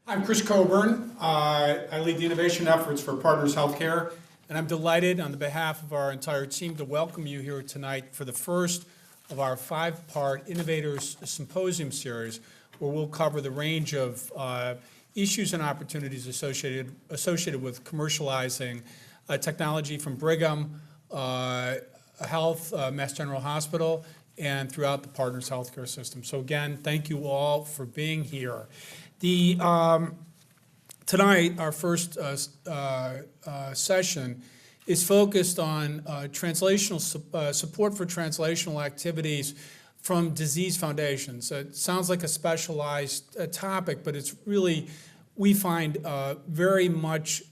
I'm Chris Coburn. I lead the innovation efforts for Partners Healthcare, and I'm delighted on the behalf of our entire team to welcome you here tonight for the first of our 5-part Innovators Symposium Series, where we'll cover the range of issues and opportunities associated with commercializing technology from Brigham Health, Mass General Hospital, and throughout the Partners Healthcare system. So again, thank you all for being here. Tonight, our first session is focused on translational support for translational activities from disease foundations. It sounds like a specialized topic, but it's really, we find, very much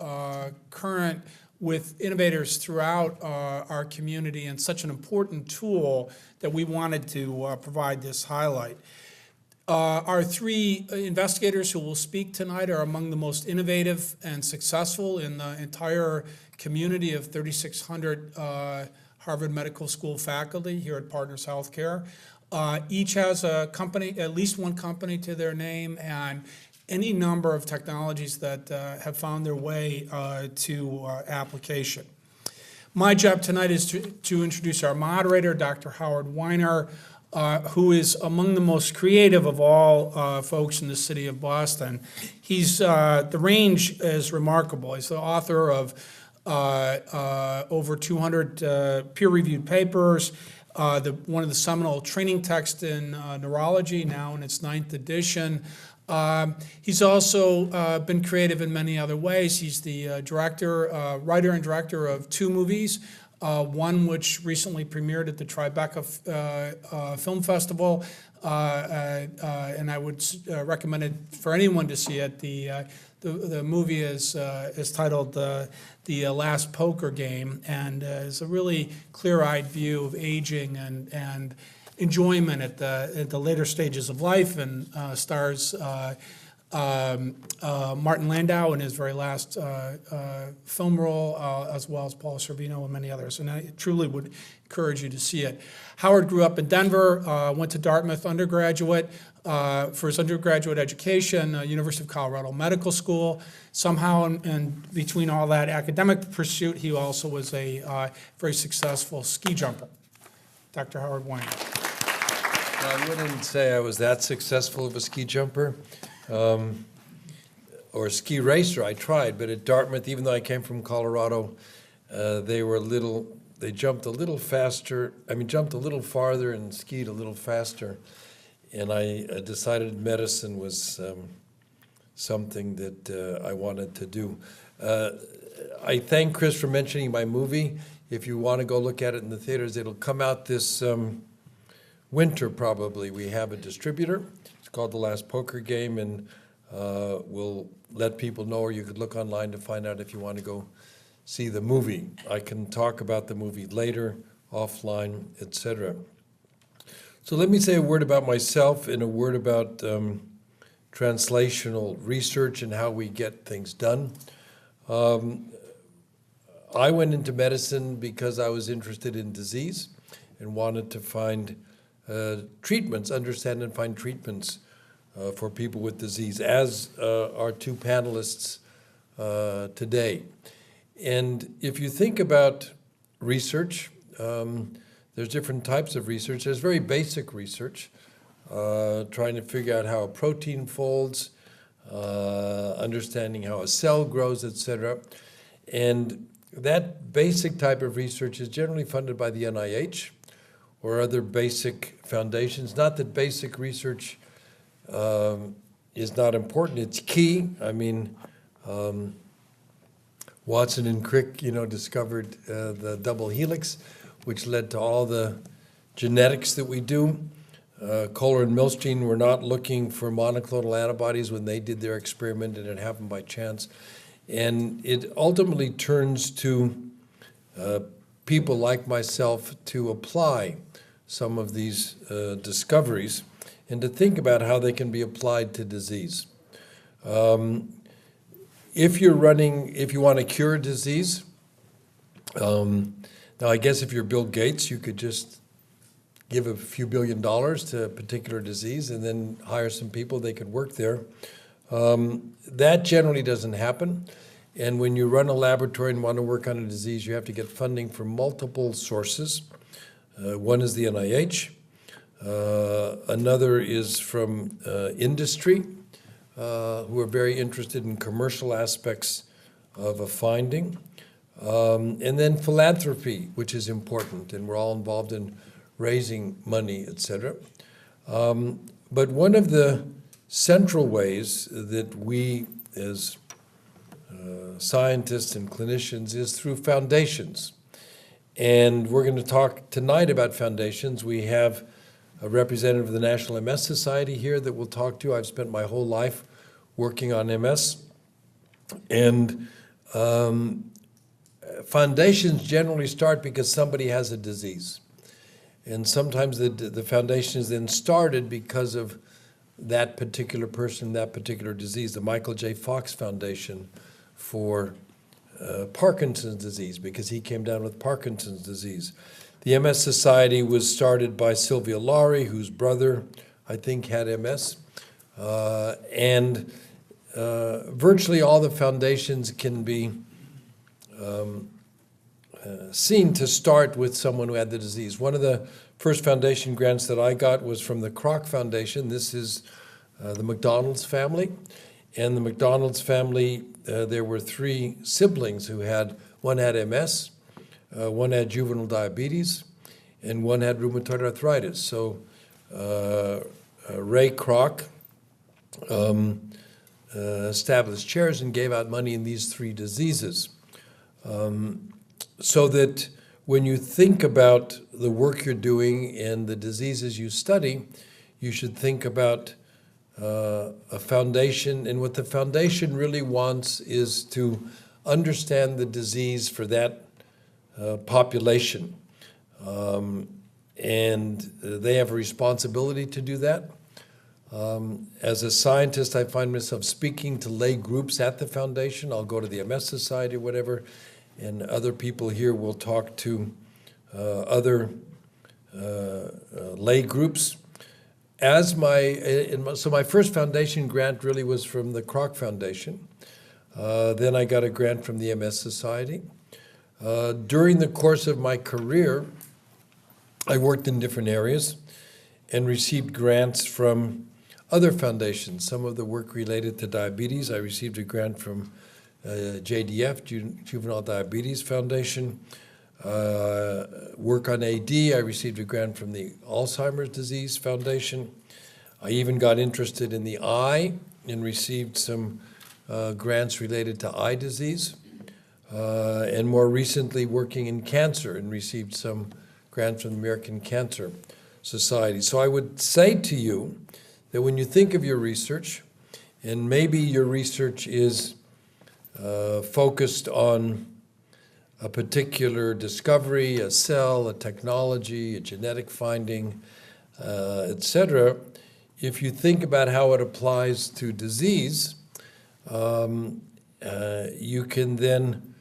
current with innovators throughout our community, and such an important tool that we wanted to provide this highlight. Our 3 investigators who will speak tonight are among the most innovative and successful in the entire community of 3,600 Harvard Medical School faculty here at Partners Healthcare. Each has a company, at least one company to their name, and any number of technologies that have found their way to application. My job tonight is to introduce our moderator, Dr. Howard Weiner, who is among the most creative of all folks in the city of Boston. The range is remarkable. He's the author of over 200 peer-reviewed papers, one of the seminal training texts in neurology, now in its 9th edition. He's also been creative in many other ways. He's the writer and director of 2 movies, one which recently premiered at the Tribeca Film Festival, and I would recommend it for anyone to see it. The movie is titled The Last Poker Game, and is a really clear-eyed view of aging and enjoyment at the later stages of life, and stars Martin Landau in his very last film role, as well as Paul Sorvino and many others. And I truly would encourage you to see it. Howard grew up in Denver, went to Dartmouth undergraduate for his undergraduate education, University of Colorado Medical School. Somehow, in between all that academic pursuit, he also was a very successful ski jumper. Dr. Howard Weiner. I wouldn't say I was that successful of a ski jumper. Or a ski racer. I tried, but at Dartmouth, even though I came from Colorado, they jumped a little faster, jumped a little farther and skied a little faster. And I decided medicine was something that I wanted to do. I thank Chris for mentioning my movie. If you want to go look at it in the theaters, it'll come out this winter probably. We have a distributor. It's called The Last Poker Game, and we'll let people know, or you could look online to find out if you want to go see the movie. I can talk about the movie later, offline, etc. So let me say a word about myself and a word about translational research and how we get things done. I went into medicine because I was interested in disease and wanted to find treatments, understand and find treatments for people with disease, as our 2 panelists today. And if you think about research, there's different types of research. There's very basic research, trying to figure out how a protein folds, understanding how a cell grows, etc. And that basic type of research is generally funded by the NIH or other basic foundations. Not that basic research is not important. It's key. Watson and Crick, discovered the double helix, which led to all the genetics that we do. Kohler and Milstein were not looking for monoclonal antibodies when they did their experiment, and it happened by chance. And it ultimately turns to people like myself to apply some of these discoveries and to think about how they can be applied to disease. If you want to cure a disease, now I guess if you're Bill Gates, you could just give a few $1 billion to a particular disease and then hire some people, they could work there. That generally doesn't happen. And when you run a laboratory and want to work on a disease, you have to get funding from multiple sources. One is the NIH. Another is from industry, who are very interested in commercial aspects of a finding. And then philanthropy, which is important, and we're all involved in raising money, et cetera. But one of the central ways that we, as scientists and clinicians, is through foundations. And we're going to talk tonight about foundations. We have a representative of the National MS Society here that we'll talk to. I've spent my whole life working on MS. And foundations generally start because somebody has a disease. And sometimes the foundation is then started because of that particular person, that particular disease. The Michael J. Fox Foundation for Parkinson's disease, because he came down with Parkinson's disease. The MS Society was started by Sylvia Laurie, whose brother, I think, had MS. And virtually all the foundations can be seen to start with someone who had the disease. One of the first foundation grants that I got was from the Koch Foundation. This is the McDonald's family. And the McDonald's family, there were 3 siblings who had, one had MS, one had juvenile diabetes, and one had rheumatoid arthritis. So Ray Kroc established chairs and gave out money in these 3 diseases. So that when you think about the work you're doing and the diseases you study, you should think about a foundation. And what the foundation really wants is to understand the disease for that population. And they have a responsibility to do that. As a scientist, I find myself speaking to lay groups at the foundation. I'll go to the MS Society or whatever, and other people here will talk to other lay groups. So my first foundation grant really was from the Kroc Foundation. Then I got a grant from the MS Society. During the course of my career, I worked in different areas and received grants from other foundations. Some of the work related to diabetes. I received a grant from JDF, Juvenile Diabetes Foundation. Work on AD, I received a grant from the Alzheimer's Disease Foundation. I even got interested in the eye and received some grants related to eye disease. And more recently, working in cancer and received some grants from the American Cancer Society. So I would say to you that when you think of your research, and maybe your research is focused on a particular discovery, a cell, a technology, a genetic finding, et cetera, if you think about how it applies to disease, you can then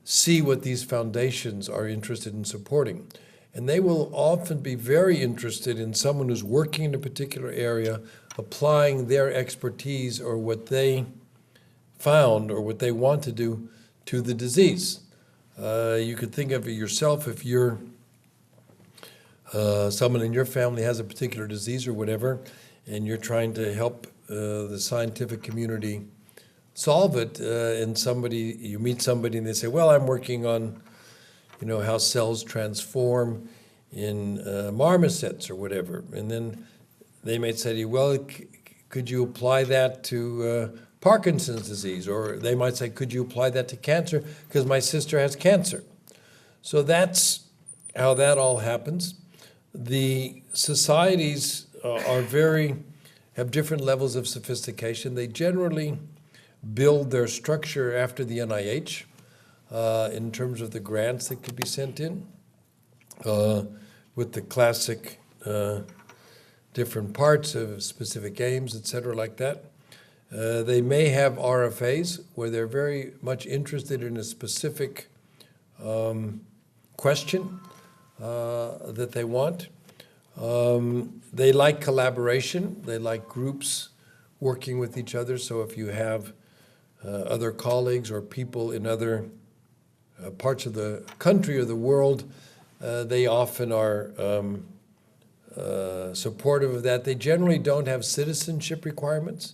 see what these foundations are interested in supporting. And they will often be very interested in someone who's working in a particular area, applying their expertise or what they found or what they want to do to the disease. You could think of it yourself if you're someone in your family has a particular disease or whatever, and you're trying to help the scientific community solve it, and you meet somebody and they say, well, I'm working on, how cells transform in marmosets or whatever. And then they might say to you, well, could you apply that to Parkinson's disease? Or they might say, could you apply that to cancer? Because my sister has cancer. So that's how that all happens. The societies have different levels of sophistication. They generally build their structure after the NIH in terms of the grants that could be sent in with the classic different parts of specific aims, et cetera, like that. They may have RFAs where they're very much interested in a specific question that they want. They like collaboration. They like groups working with each other. So if you have other colleagues or people in other parts of the country or the world, they often are supportive of that. They generally don't have citizenship requirements.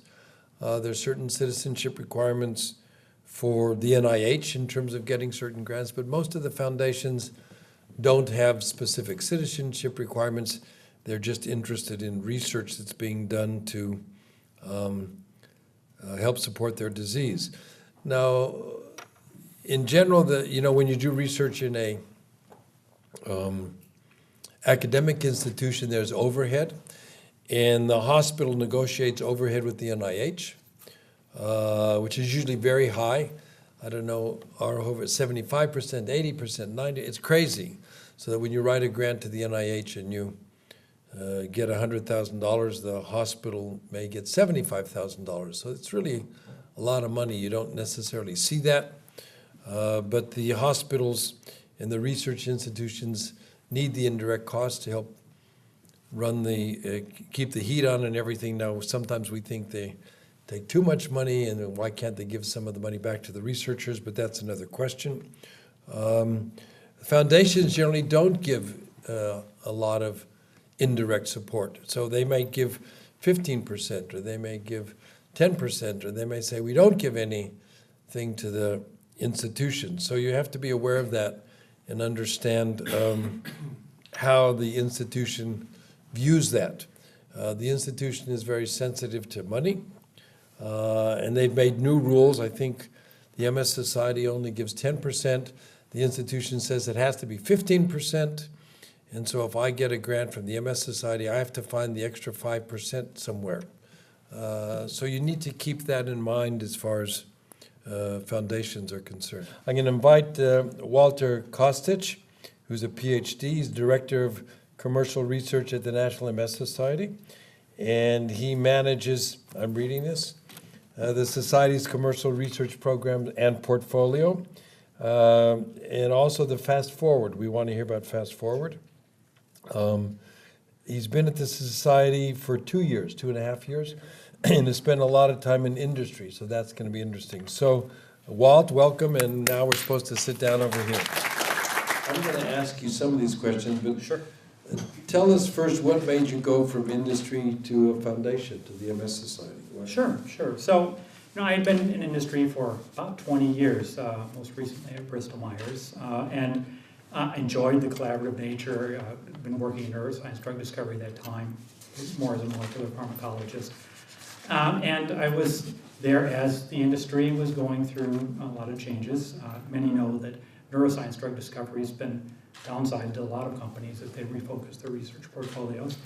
There's certain citizenship requirements for the NIH in terms of getting certain grants, but most of the foundations don't have specific citizenship requirements. They're just interested in research that's being done to help support their disease. Now, in general, when you do research in a academic institution, there's overhead, and the hospital negotiates overhead with the NIH, which is usually very high. I don't know, our over 75%, 80%, 90%, it's crazy. So that when you write a grant to the NIH and you get $100,000, the hospital may get $75,000. So it's really a lot of money. You don't necessarily see that. But the hospitals and the research institutions need the indirect costs to help run keep the heat on and everything. Now, sometimes we think they take too much money, and why can't they give some of the money back to the researchers? But that's another question. Foundations generally don't give a lot of indirect support. So they may give 15%, or they may give 10%, or they may say, we don't give anything to the institution. So you have to be aware of that and understand how the institution views that. The institution is very sensitive to money, and they've made new rules. I think the MS Society only gives 10%. The institution says it has to be 15%. And so if I get a grant from the MS Society, I have to find the extra 5% somewhere. So you need to keep that in mind as far as foundations are concerned. I'm going to invite Walter Kostich, who's a PhD. He's Director of Commercial Research at the National MS Society. And he manages, I'm reading this, the Society's commercial research program and portfolio. And also the Fast Forward. We want to hear about Fast Forward. He's been at the Society for 2 years, 2.5 years, and has spent a lot of time in industry, so that's going to be interesting. So, Walt, welcome, and now we're supposed to sit down over here. I'm going to ask you some of these questions, but sure. Tell us first what made you go from industry to a foundation, to the MS Society? Sure. So, I had been in industry for about 20 years, most recently at Bristol Myers, and enjoyed the collaborative nature. Been working in neuroscience drug discovery at that time, more as a molecular pharmacologist. And I was there as the industry was going through a lot of changes. Many know that neuroscience drug discovery has been downside to a lot of companies as they refocused their research portfolios.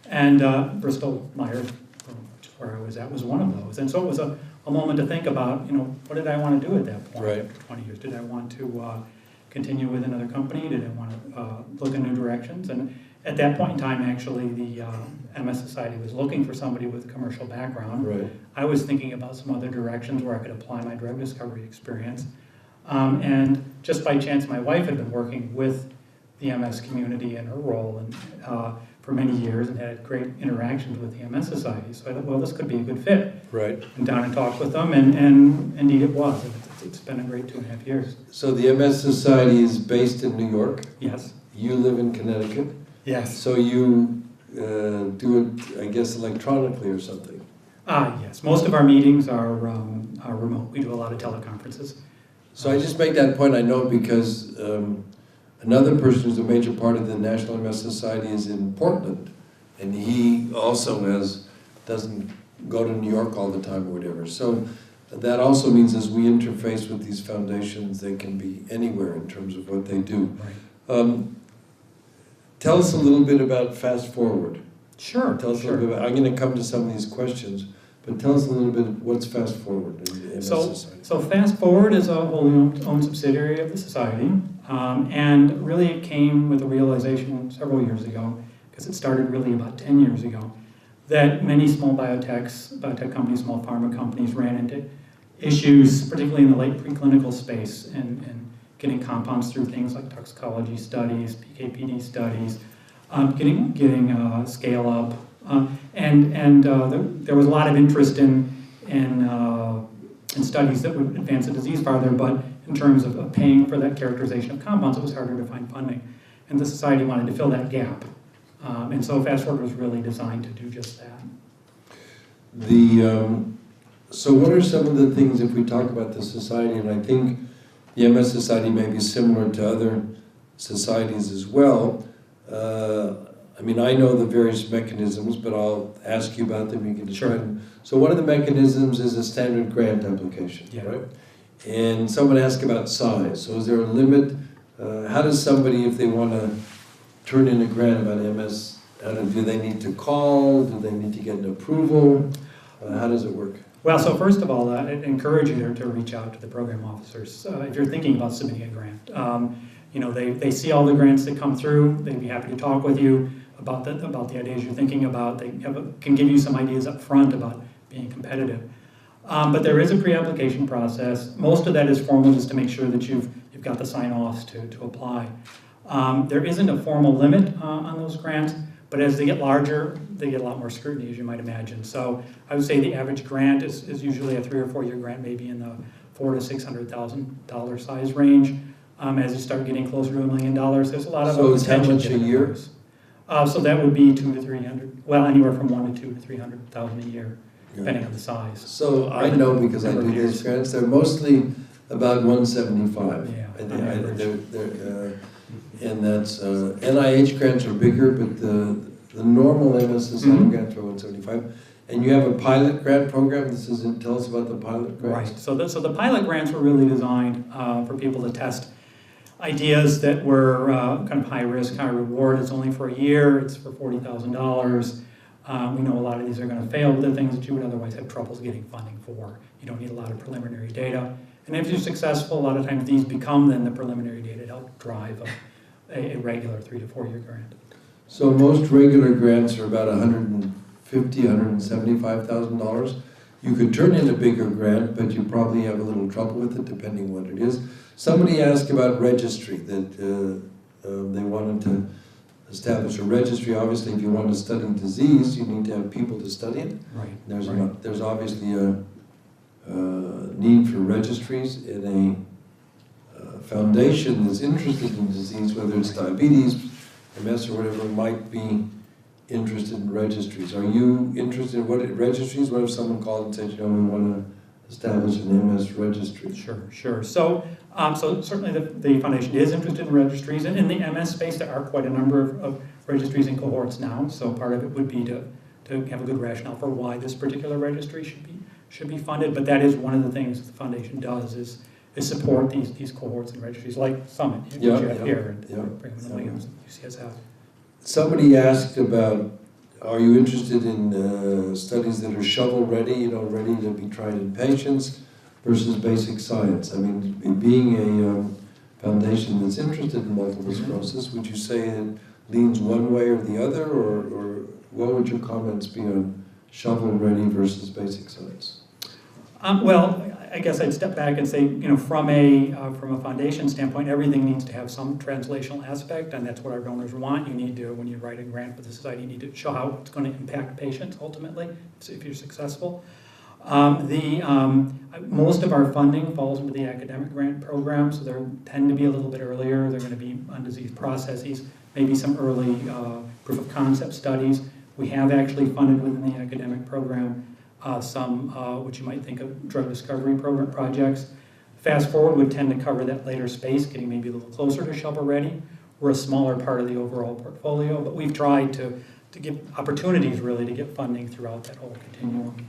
And Bristol Myers, which is where I was at, was one of those. And so it was a moment to think about, what did I want to do at that point after 20 years? Did I want to continue with another company? Did I want to look in new directions? And at that point in time, actually, the MS Society was looking for somebody with a commercial background. Right. I was thinking about some other directions where I could apply my drug discovery experience. And just by chance, my wife had been working with the MS community in her role and for many years and had great interactions with the MS Society. So I thought, well, this could be a good fit. Right. And down and talked with them, and indeed it was. It's been a great 2.5 years. So the MS Society is based in New York. Yes. You live in Connecticut. Yes. So you do it, I guess, electronically or something? Yes. Most of our meetings are remote. We do a lot of teleconferences. So I just make that point, I know, because another person who's a major part of the National MS Society is in Portland, and he also doesn't go to New York all the time or whatever. So that also means as we interface with these foundations, they can be anywhere in terms of what they do. Right. Tell us a little bit about Fast Forward. Sure. Tell us a little bit. I'm going to come to some of these questions, but tell us a little bit what's Fast Forward in the MS Society. So Fast Forward is a wholly owned subsidiary of the Society, and really it came with a realization several years ago, because it started really about 10 years ago, that many small biotech companies, small pharma companies ran into issues, particularly in the late preclinical space, and getting compounds through things like toxicology studies, PK/PD studies, getting scale up, and There was a lot of interest in studies that would advance the disease farther, but in terms of paying for that characterization of compounds, it was harder to find funding. And the society wanted to fill that gap. And so Fast Forward was really designed to do just that. So what are some of the things, if we talk about the society, and I think the MS Society may be similar to other societies as well. I mean, I know the various mechanisms, but I'll ask you about them, you can describe them. So one of the mechanisms is a standard grant application, right? And someone asked about size. So is there a limit? How does somebody, if they want to turn in a grant about MS, do they need to call? Do they need to get an approval? How does it work? Well, so first of all, I encourage you to reach out to the program officers if you're thinking about submitting a grant. You know, they see all the grants that come through. They'd be happy to talk with you about the ideas you're thinking about. They can give you some ideas up front about being competitive. But there is a pre-application process. Most of that is formal, just to make sure that you've got the sign-offs to apply. There isn't a formal limit on those grants, but as they get larger, they get a lot more scrutiny, as you might imagine. So I would say the average grant is usually a 3 or 4 year grant, maybe in the $400,000 to $600,000 size range. As you start getting closer to $1 million, there's a lot of attention. So it's how much a year? So that would be 200 to 300. Well, anywhere from 1 to 2 to 300,000 a year, depending on the size. So I know, because I do these grants, they're mostly about 175. Yeah. And that's NIH grants are bigger, but the normal MS Society grants are 175. And you have a pilot grant program. Tell us about the pilot grants. Right. So the pilot grants were really designed for people to test ideas that were kind of high risk, high reward. It's only for a year. It's for $40,000. We know a lot of these are going to fail, but the things that you would otherwise have troubles getting funding for. You don't need a lot of preliminary data. And if you're successful, a lot of times these become then the preliminary data to help drive a regular 3 to 4 year grant. So most regular grants are about $150,000, $175,000. You could turn in a bigger grant, but you probably have a little trouble with it, depending what it is. Somebody asked about registry, that they wanted to establish a registry. Obviously, if you want to study disease, you need to have people to study it. Right. There's obviously a need for registries in a foundation that's interested in disease, whether it's diabetes, MS, or whatever, might be interested in registries. Are you interested in what registries? What if someone called and said, you know, we want to establish an MS registry? Sure. So certainly the foundation is interested in registries, and in the MS space there are quite a number of registries and cohorts now. So part of it would be to have a good rationale for why this particular registry should be funded. But that is one of the things the foundation does is support these cohorts and registries like Summit, which you have here, and Brigham and Williams, UCSF. Somebody asked about, are you interested in studies that are shovel-ready, you know, ready to be tried in patients, versus basic science? I mean, being a foundation that's interested in multiple sclerosis, would you say it leans one way or the other, or what would your comments be on shovel-ready versus basic science? Well, I guess I'd step back and say, you know, from a foundation standpoint, everything needs to have some translational aspect, and that's what our donors want. You need to, when you write a grant for the society, you need to show how it's going to impact patients ultimately, if you're successful. Most of our funding falls into the academic grant program, so they tend to be a little bit earlier. They're going to be on disease processes, maybe some early proof of concept studies. We have actually funded within the academic program some, what you might think of drug discovery program projects. Fast Forward would tend to cover that later space, getting maybe a little closer to shovel-ready. We're a smaller part of the overall portfolio, but we've tried to give opportunities really to get funding throughout that whole continuum.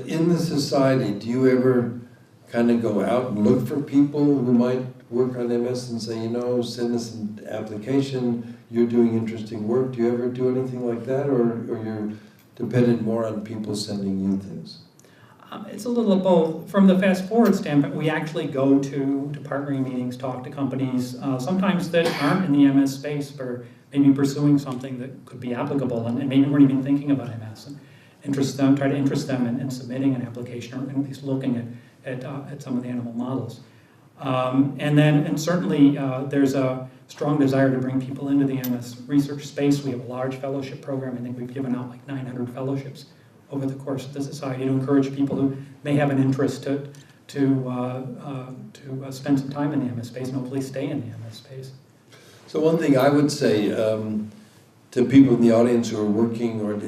In the society, do you ever kind of go out and look for people who might work on MS and say, you know, send us an application, you're doing interesting work? Do you ever do anything like that, or you're dependent more on people sending you things? It's a little of both. From the Fast Forward standpoint, we actually go to partnering meetings, talk to companies, sometimes that aren't in the MS space, but maybe pursuing something that could be applicable, and maybe weren't even thinking about MS. And try to interest them in submitting an application, or at least looking at some of the animal models. And certainly there's a strong desire to bring people into the MS research space. We have a large fellowship program. I think we've given out like 900 fellowships over the course of the society to encourage people who may have an interest to spend some time in the MS space and hopefully stay in the MS space. So one thing I would say to people in the audience who are working or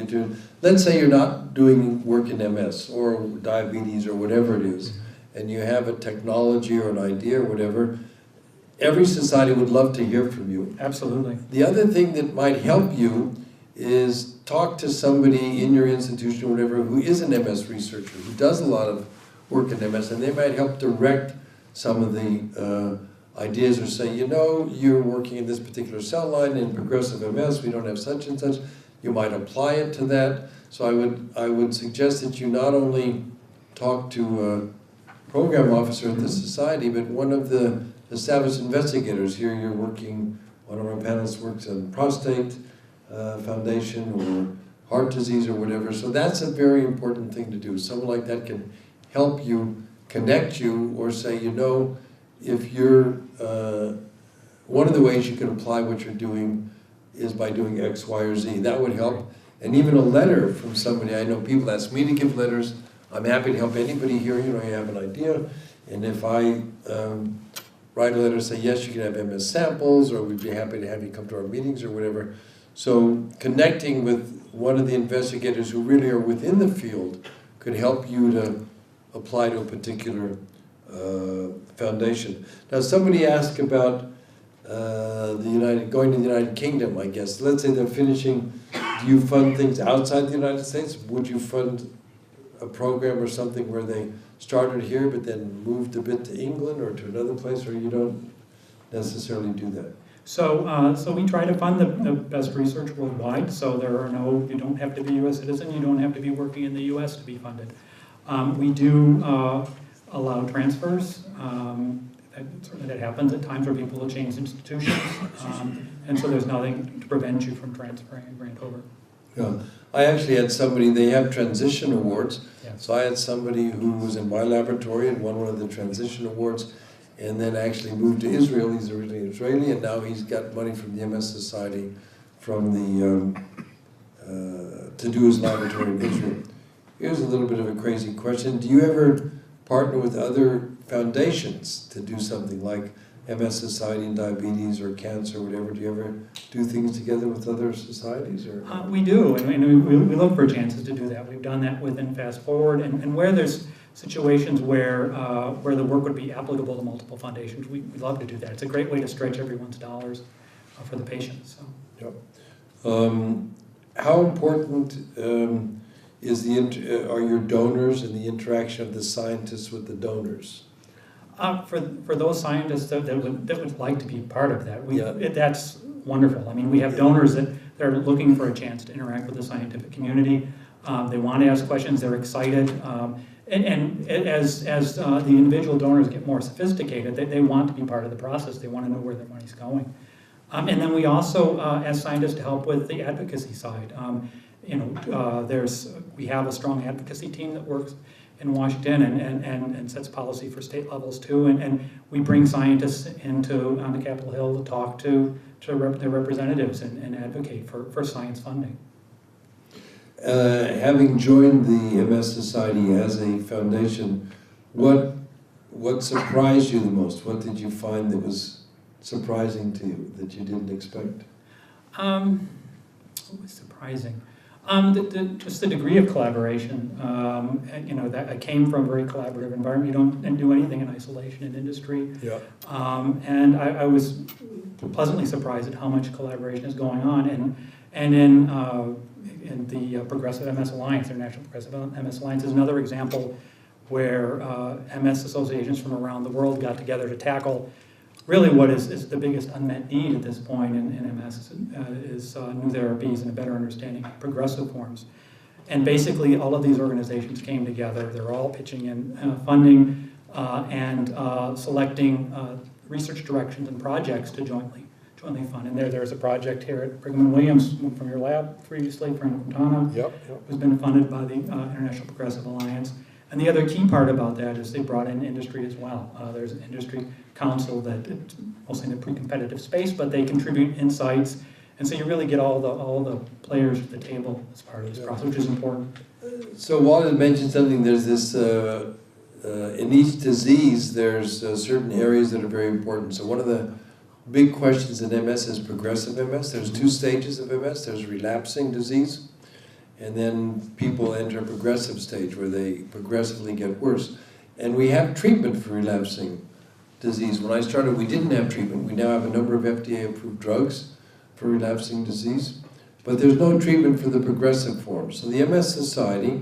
let's say you're not doing work in MS or diabetes or whatever it is, and you have a technology or an idea or whatever, every society would love to hear from you. Absolutely. The other thing that might help you is talk to somebody in your institution or whatever who is an MS researcher, who does a lot of work in MS, and they might help direct some of the ideas or say, you know, you're working in this particular cell line in progressive MS, we don't have such and such, you might apply it to that. So I would suggest that you not only talk to a program officer at the society, but one of the established investigators. Here you're working, one of our panelists works on prostate foundation or heart disease or whatever. So that's a very important thing to do. Someone like that can help you, connect you, or say, you know, if you're, one of the ways you can apply what you're doing is by doing X, Y, or Z. That would help. And even a letter from somebody, I know people ask me to give letters. I'm happy to help anybody here, you know, you have an idea. And if I write a letter, say, yes, you can have MS samples, or we'd be happy to have you come to our meetings or whatever. So connecting with one of the investigators who really are within the field could help you to apply to a particular foundation. Now, somebody asked about going to the United Kingdom, I guess. Let's say they're finishing, do you fund things outside the United States? Would you fund a program or something where they started here but then moved a bit to England or to another place, or you don't necessarily do that? So we try to fund the best research worldwide, so you don't have to be a US citizen, you don't have to be working in the US to be funded. We do allow transfers. Certainly that happens at times where people will change institutions, and so there's nothing to prevent you from transferring a grant over. Yeah. I actually had somebody, they have transition awards, Yes. so I had somebody who was in my laboratory and won one of the transition awards, and then actually moved to Israel. He's originally Israeli, and now he's got money from the MS Society from the to do his laboratory in Israel. Here's a little bit of a crazy question. Do you ever partner with other foundations to do something like MS Society and diabetes or cancer or whatever? Do you ever do things together with other societies? Or We do, and we look for chances to do that. We've done that within Fast Forward, and where there's situations where the work would be applicable to multiple foundations, we love to do that. It's a great way to stretch everyone's dollars for the patients. So. Yep. How important are your donors and the interaction of the scientists with the donors? For those scientists that would like to be part of that, Yeah. That's wonderful. I mean, we have donors that are looking for a chance to interact with the scientific community. They want to ask questions. They're excited. And as the individual donors get more sophisticated, they want to be part of the process. They want to know where their money's going. And then we also ask scientists to help with the advocacy side. We have a strong advocacy team that works in Washington and sets policy for state levels too. And we bring scientists on the Capitol Hill to talk to their representatives and advocate for science funding. Having joined the MS Society as a foundation, what surprised you the most? What did you find that was surprising to you that you didn't expect? What was surprising? Just the degree of collaboration. That I came from a very collaborative environment. You don't do anything in isolation in industry. Yeah. And I was pleasantly surprised at how much collaboration is going on. And in the Progressive MS Alliance, International Progressive MS Alliance, is another example where MS associations from around the world got together to tackle really what is the biggest unmet need at this point in MS is new therapies and a better understanding of progressive forms. And basically all of these organizations came together. They're all pitching in funding and selecting research directions and projects to jointly fund. And there's a project here at Brigham and Williams from your lab previously, Frank Quintana, Yep. who's been funded by the International Progressive Alliance. And the other key part about that is they brought in industry as well. There's an industry council that, it's mostly in the pre-competitive space, but they contribute insights. And so you really get all the players at the table as part of this process, which is important. So Walt had mentioned something, there's this, in each disease, there's certain areas that are very important. So one of the big questions in MS is progressive MS. There's two stages of MS. There's relapsing disease, and then people enter a progressive stage where they progressively get worse. And we have treatment for relapsing disease. When I started, we didn't have treatment. We now have a number of FDA-approved drugs for relapsing disease, but there's no treatment for the progressive form. So the MS Society,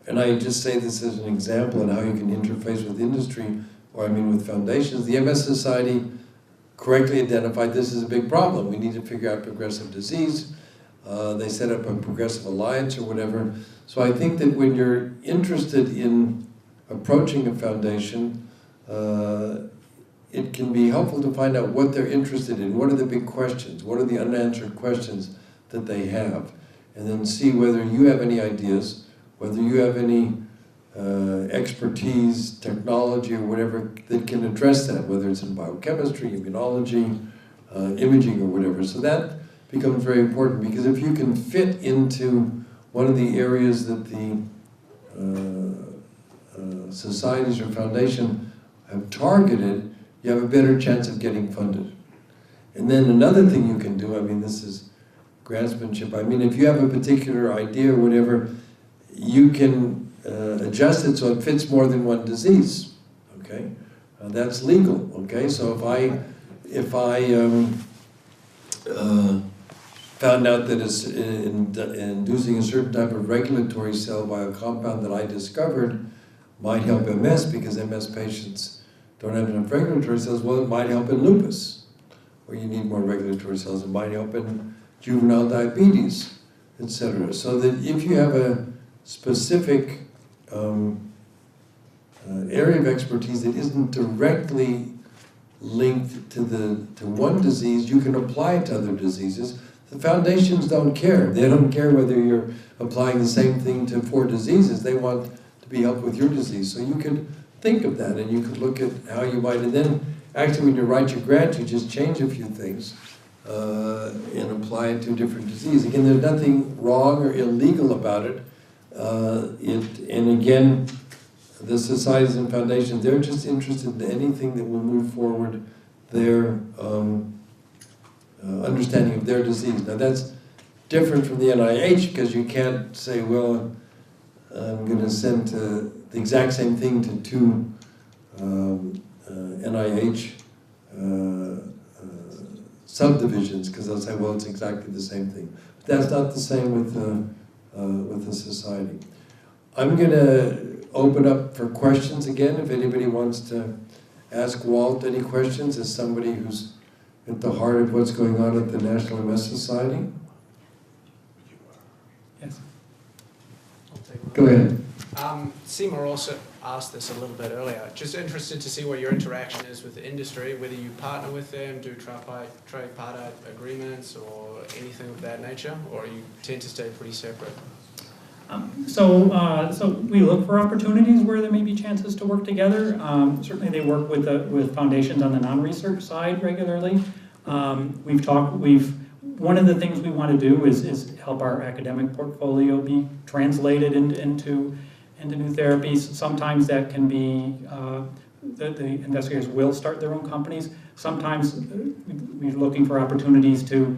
and I just say this as an example on how you can interface with industry, or I mean with foundations, the MS Society correctly identified this as a big problem. We need to figure out progressive disease. They set up a progressive alliance or whatever. So I think that when you're interested in approaching a foundation, it can be helpful to find out what they're interested in, what are the big questions, what are the unanswered questions that they have, and then see whether you have any ideas, whether you have any expertise, technology, or whatever that can address that, whether it's in biochemistry, immunology, imaging, or whatever. So that becomes very important, because if you can fit into one of the areas that the societies or foundation have targeted, you have a better chance of getting funded. And then another thing you can do, I mean, this is grantsmanship. I mean, if you have a particular idea or whatever, you can adjust it so it fits more than one disease, okay? That's legal, okay? So if I found out that it's inducing a certain type of regulatory cell by a compound that I discovered might help MS, because MS patients don't have enough regulatory cells, well, it might help in lupus, where you need more regulatory cells. It might help in juvenile diabetes, etc. So that if you have a specific area of expertise that isn't directly linked to one disease, you can apply it to other diseases. The foundations don't care. They don't care whether you're applying the same thing to 4 diseases. They want to be helped with your disease. So you could think of that, and you could look at how you might, and then actually when you write your grant, you just change a few things and apply it to a different disease. Again, there's nothing wrong or illegal about it. And again, the societies and foundations, they're just interested in anything that will move forward their understanding of their disease. Now that's different from the NIH, because you can't say, well, I'm going to send the exact same thing to 2 NIH subdivisions, because they'll say, well, it's exactly the same thing. But that's not the same with the society. I'm going to open up for questions again, if anybody wants to ask Walt any questions, as somebody who's at the heart of what's going on at the National MS Society. Yes. Go ahead. Seymour also asked this a little bit earlier. Just interested to see what your interaction is with the industry, whether you partner with them, do tripartite agreements or anything of that nature, or you tend to stay pretty separate? So we look for opportunities where there may be chances to work together. Certainly they work with foundations on the non-research side regularly. One of the things we want to do is help our academic portfolio be translated into new therapies. Sometimes that can be, the investigators will start their own companies. Sometimes we're looking for opportunities to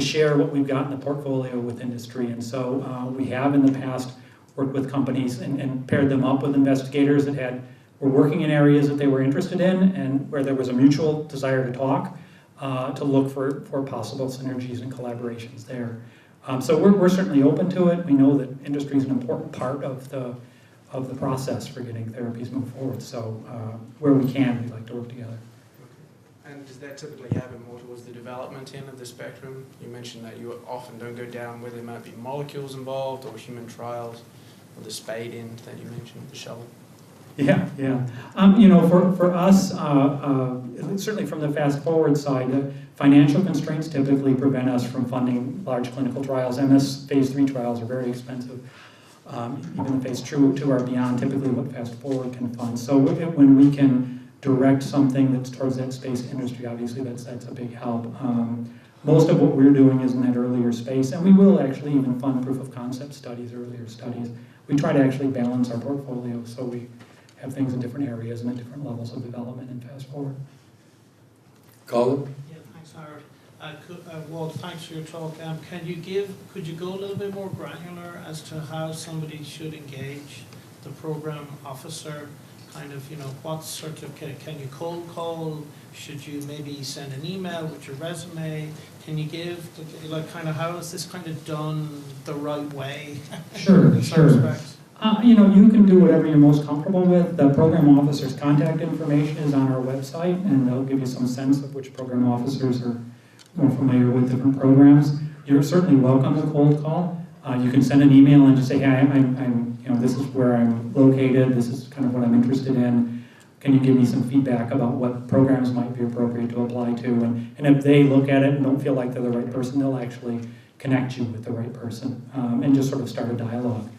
share what we've got in the portfolio with industry. And so we have in the past worked with companies and paired them up with investigators that were working in areas that they were interested in and where there was a mutual desire to talk, to look for possible synergies and collaborations there. So we're certainly open to it. We know that industry is an important part of the process for getting therapies moved forward. So where we can, we like to work together. And does that typically happen more towards the development end of the spectrum? You mentioned that you often don't go down where there might be molecules involved or human trials, or the spade end that you mentioned, the shovel. Yeah. For us, certainly from the fast forward side, financial constraints typically prevent us from funding large clinical trials. MS phase 3 trials are very expensive. even if it's true to or beyond typically what Fast Forward can fund. So when we can direct something that's towards that space industry, obviously that's a big help. Most of what we're doing is in that earlier space, and we will actually even fund proof of concept studies, earlier studies. We try to actually balance our portfolio so we have things in different areas and at different levels of development in Fast Forward. Colin? Yeah, thanks, Howard. Walt, thanks for your talk. Could you go a little bit more granular as to how somebody should engage the program officer? Kind of, what sort of, can you cold call? Should you maybe send an email with your resume? Can you give, how is this kind of done the right way? Sure, in some respects? You can do whatever you're most comfortable with. The program officer's contact information is on our website, and they'll give you some sense of which program officers are more familiar with different programs. You're certainly welcome to cold call. You can send an email and just say, hey, I'm this is where I'm located, this is kind of what I'm interested in. Can you give me some feedback about what programs might be appropriate to apply to? And if they look at it and don't feel like they're the right person, they'll actually connect you with the right person and just sort of start a dialogue.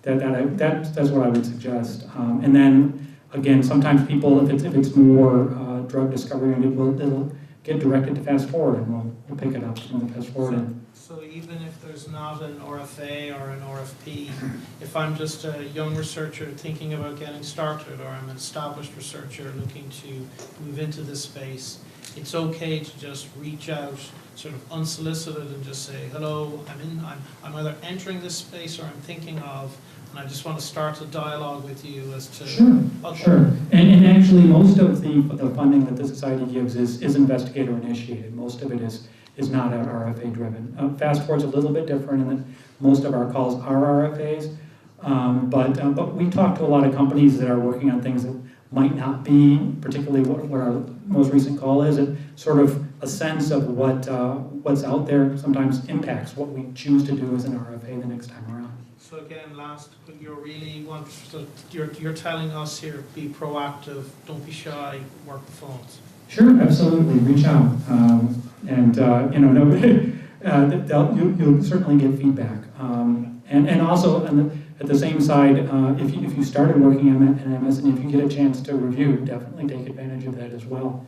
That's what I would suggest. And then, again, sometimes people, if it's more drug discovery, it'll get directed to Fast Forward, and we'll pick it up from the Fast Forward end. So even if there's not an RFA or an RFP, if I'm just a young researcher thinking about getting started, or I'm an established researcher looking to move into this space, it's okay to just reach out sort of unsolicited and just say, hello, I'm either entering this space or I'm thinking of, and I just want to start a dialogue with you as to... Sure, okay. sure. And actually most of the funding that the Society gives is investigator initiated. Most of it is not RFA driven. Fast Forward's a little bit different in that most of our calls are RFAs, but we talk to a lot of companies that are working on things that might not be particularly what our most recent call is. It sort of a sense of what's out there sometimes impacts what we choose to do as an RFA the next time around. So again, you're telling us here, be proactive, don't be shy, work the phones. Sure, absolutely. Reach out, you'll certainly get feedback. And also, at the same side, if you started working in MS and if you get a chance to review, definitely take advantage of that as well.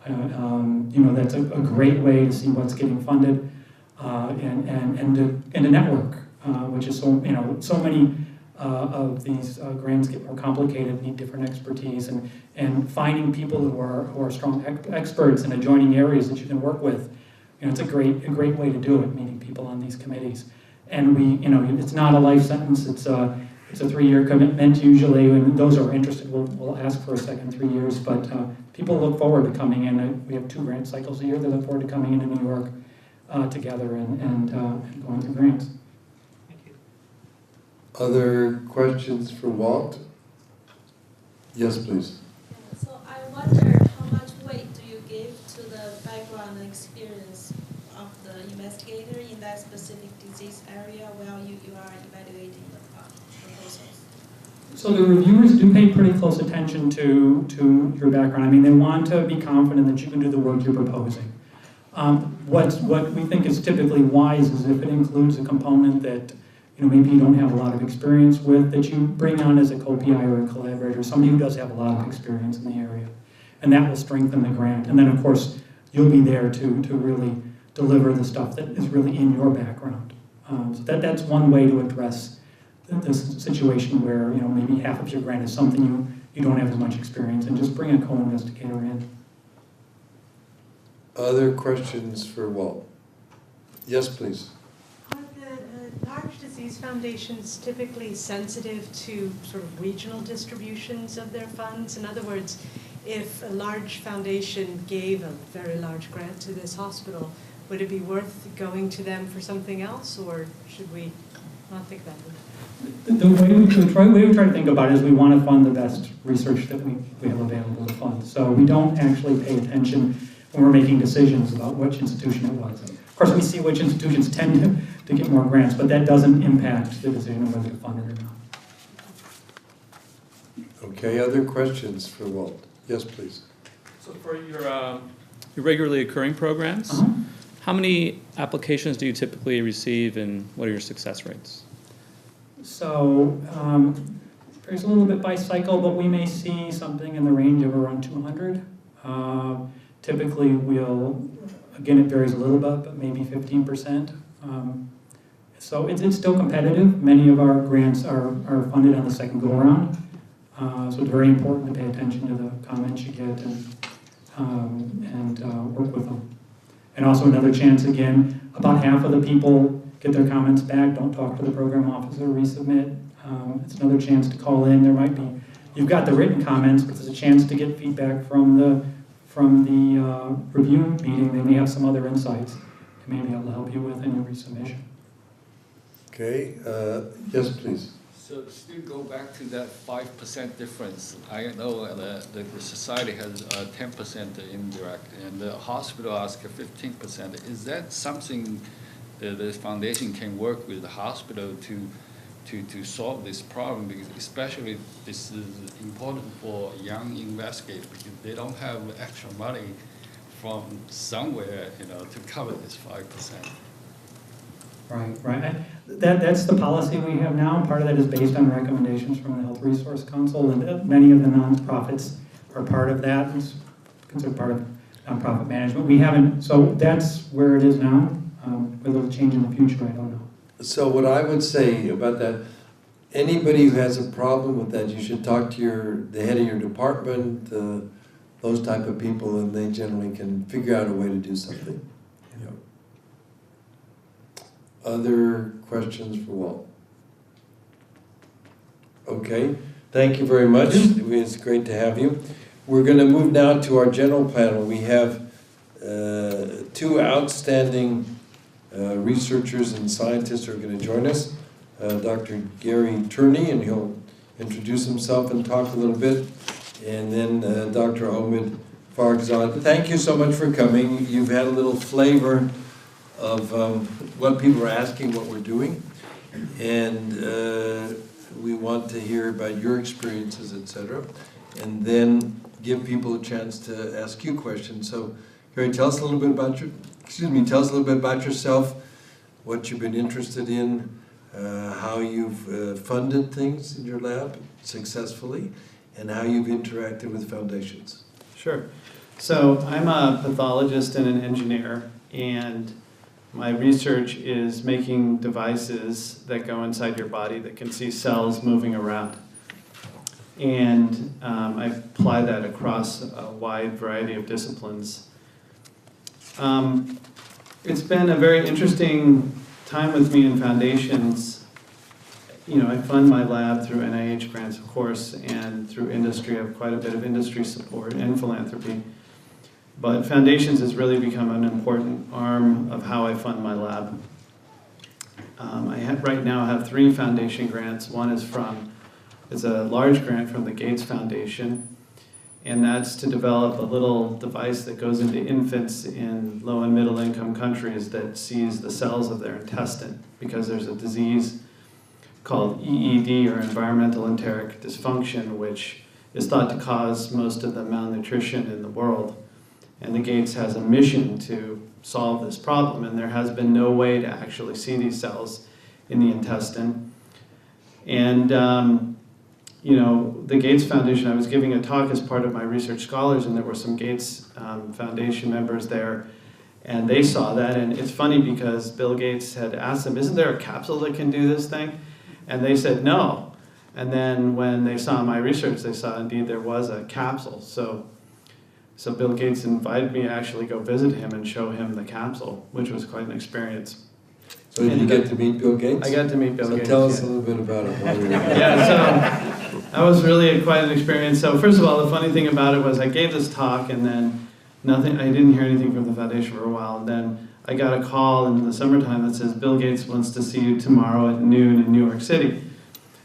That's a great way to see what's getting funded, and to network, which is so many of these grants get more complicated, need different expertise, and finding people who are strong experts in adjoining areas that you can work with. It's a great way to do it, meeting people on these committees. And it's not a life sentence. It's a 3-year commitment usually, and those who are interested will ask for a second 3 years. But people look forward to coming in. We have 2 grant cycles a year. They look forward to coming into New York together and going through grants. Thank you. Other questions for Walt? Yes, please. So I wonder how much weight do you give to the background and experience of the investigator in that specific disease area while you are evaluating the proposals? So the reviewers do pay pretty close attention to your background. I mean, they want to be confident that you can do the work you're proposing. What we think is typically wise is if it includes a component that maybe you don't have a lot of experience with, that you bring on as a co-PI or a collaborator, somebody who does have a lot of experience in the area. And that will strengthen the grant. And then, of course, you'll be there to really deliver the stuff that is really in your background. So that's one way to address this situation where maybe half of your grant is something you don't have as much experience in. Just bring a co-investigator in. Other questions for Walt? Yes, please. Are the large disease foundations typically sensitive to sort of regional distributions of their funds? In other words, if a large foundation gave a very large grant to this hospital, would it be worth going to them for something else, or should we not think that way? The way we try to think about it is we want to fund the best research that we have available to fund. So we don't actually pay attention when we're making decisions about which institution it was. Of course, we see which institutions tend to get more grants, but that doesn't impact the decision of whether to fund it or not. Okay, other questions for Walt? Yes, please. So for your regularly occurring programs, How many applications do you typically receive, and what are your success rates? So varies a little bit by cycle, but we may see something in the range of around 200. Typically, again, it varies a little bit, but maybe 15%. So it's still competitive. Many of our grants are funded on the second go-around. So it's very important to pay attention to the comments you get and work with them. And also another chance, again, about half of the people get their comments back, don't talk to the program officer, resubmit. It's another chance to call in. There might be, you've got the written comments, but there's a chance to get feedback from the review meeting. They may have some other insights they may be able to help you with in your resubmission. Okay, yes, please. So still go back to that 5% difference. I know the society has 10% indirect, and the hospital asks 15%. Is that something that the foundation can work with the hospital to solve this problem? Because especially this is important for young investigators because they don't have extra money from somewhere, to cover this 5%. Right. That's the policy we have now. Part of that is based on recommendations from the Health Resource Council, and many of the nonprofits are part of that. It's considered part of nonprofit management. We haven't, so that's where it is now. Whether it'll change in the future, I don't know. So what I would say about that, anybody who has a problem with that, you should talk to the head of your department, those type of people, and they generally can figure out a way to do something. Other questions for Walt? Okay, thank you very much. It's great to have you. We're going to move now to our general panel. We have two outstanding researchers and scientists who are going to join us. Dr. Gary Turney, and he'll introduce himself and talk a little bit. And then Dr. Omid Farghzad. Thank you so much for coming. You've had a little flavor of what people are asking, what we're doing, and we want to hear about your experiences, etc., and then give people a chance to ask you questions. So, Gary, tell us a little bit about yourself, what you've been interested in, how you've funded things in your lab successfully, and how you've interacted with foundations. Sure. So I'm a pathologist and an engineer, and my research is making devices that go inside your body that can see cells moving around. And I apply that across a wide variety of disciplines. It's been a very interesting time with me in foundations. I fund my lab through NIH grants, of course, and through industry. I have quite a bit of industry support and philanthropy. But foundations has really become an important arm of how I fund my lab. Right now have 3 foundation grants. One is a large grant from the Gates Foundation, and that's to develop a little device that goes into infants in low and middle income countries that sees the cells of their intestine, because there's a disease called EED, or environmental enteric dysfunction, which is thought to cause most of the malnutrition in the world. And the Gates has a mission to solve this problem, and there has been no way to actually see these cells in the intestine. And, the Gates Foundation, I was giving a talk as part of my research scholars, and there were some Gates Foundation members there, and they saw that. And it's funny because Bill Gates had asked them, isn't there a capsule that can do this thing? And they said no. And then when they saw my research, they saw indeed there was a capsule. So Bill Gates invited me to actually go visit him and show him the capsule, which was quite an experience. So did you get to meet Bill Gates? I got to meet Bill Gates. So tell us a little bit about it. Yeah, so that was really quite an experience. So first of all, the funny thing about it was I gave this talk, and then I didn't hear anything from the foundation for a while. And then I got a call in the summertime that says, Bill Gates wants to see you tomorrow at noon in New York City.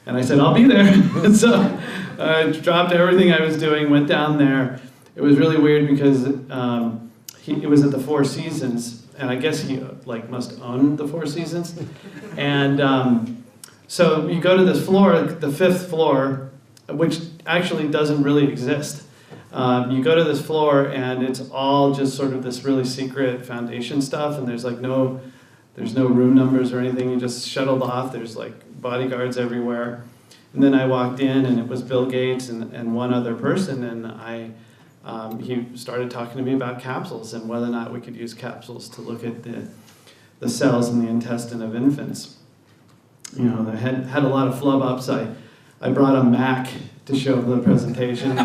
And I said, I'll be there. So I dropped everything I was doing, went down there. It was really weird because it was at the Four Seasons, and I guess he must own the Four Seasons. And so you go to this floor, the 5th floor, which actually doesn't really exist. You go to this floor and it's all just sort of this really secret foundation stuff, and there's no room numbers or anything. You just shuttled off. There's like bodyguards everywhere. And then I walked in and it was Bill Gates and one other person, and he started talking to me about capsules and whether or not we could use capsules to look at the cells in the intestine of infants. You know, they had a lot of flub ups. I brought a Mac to show the presentation.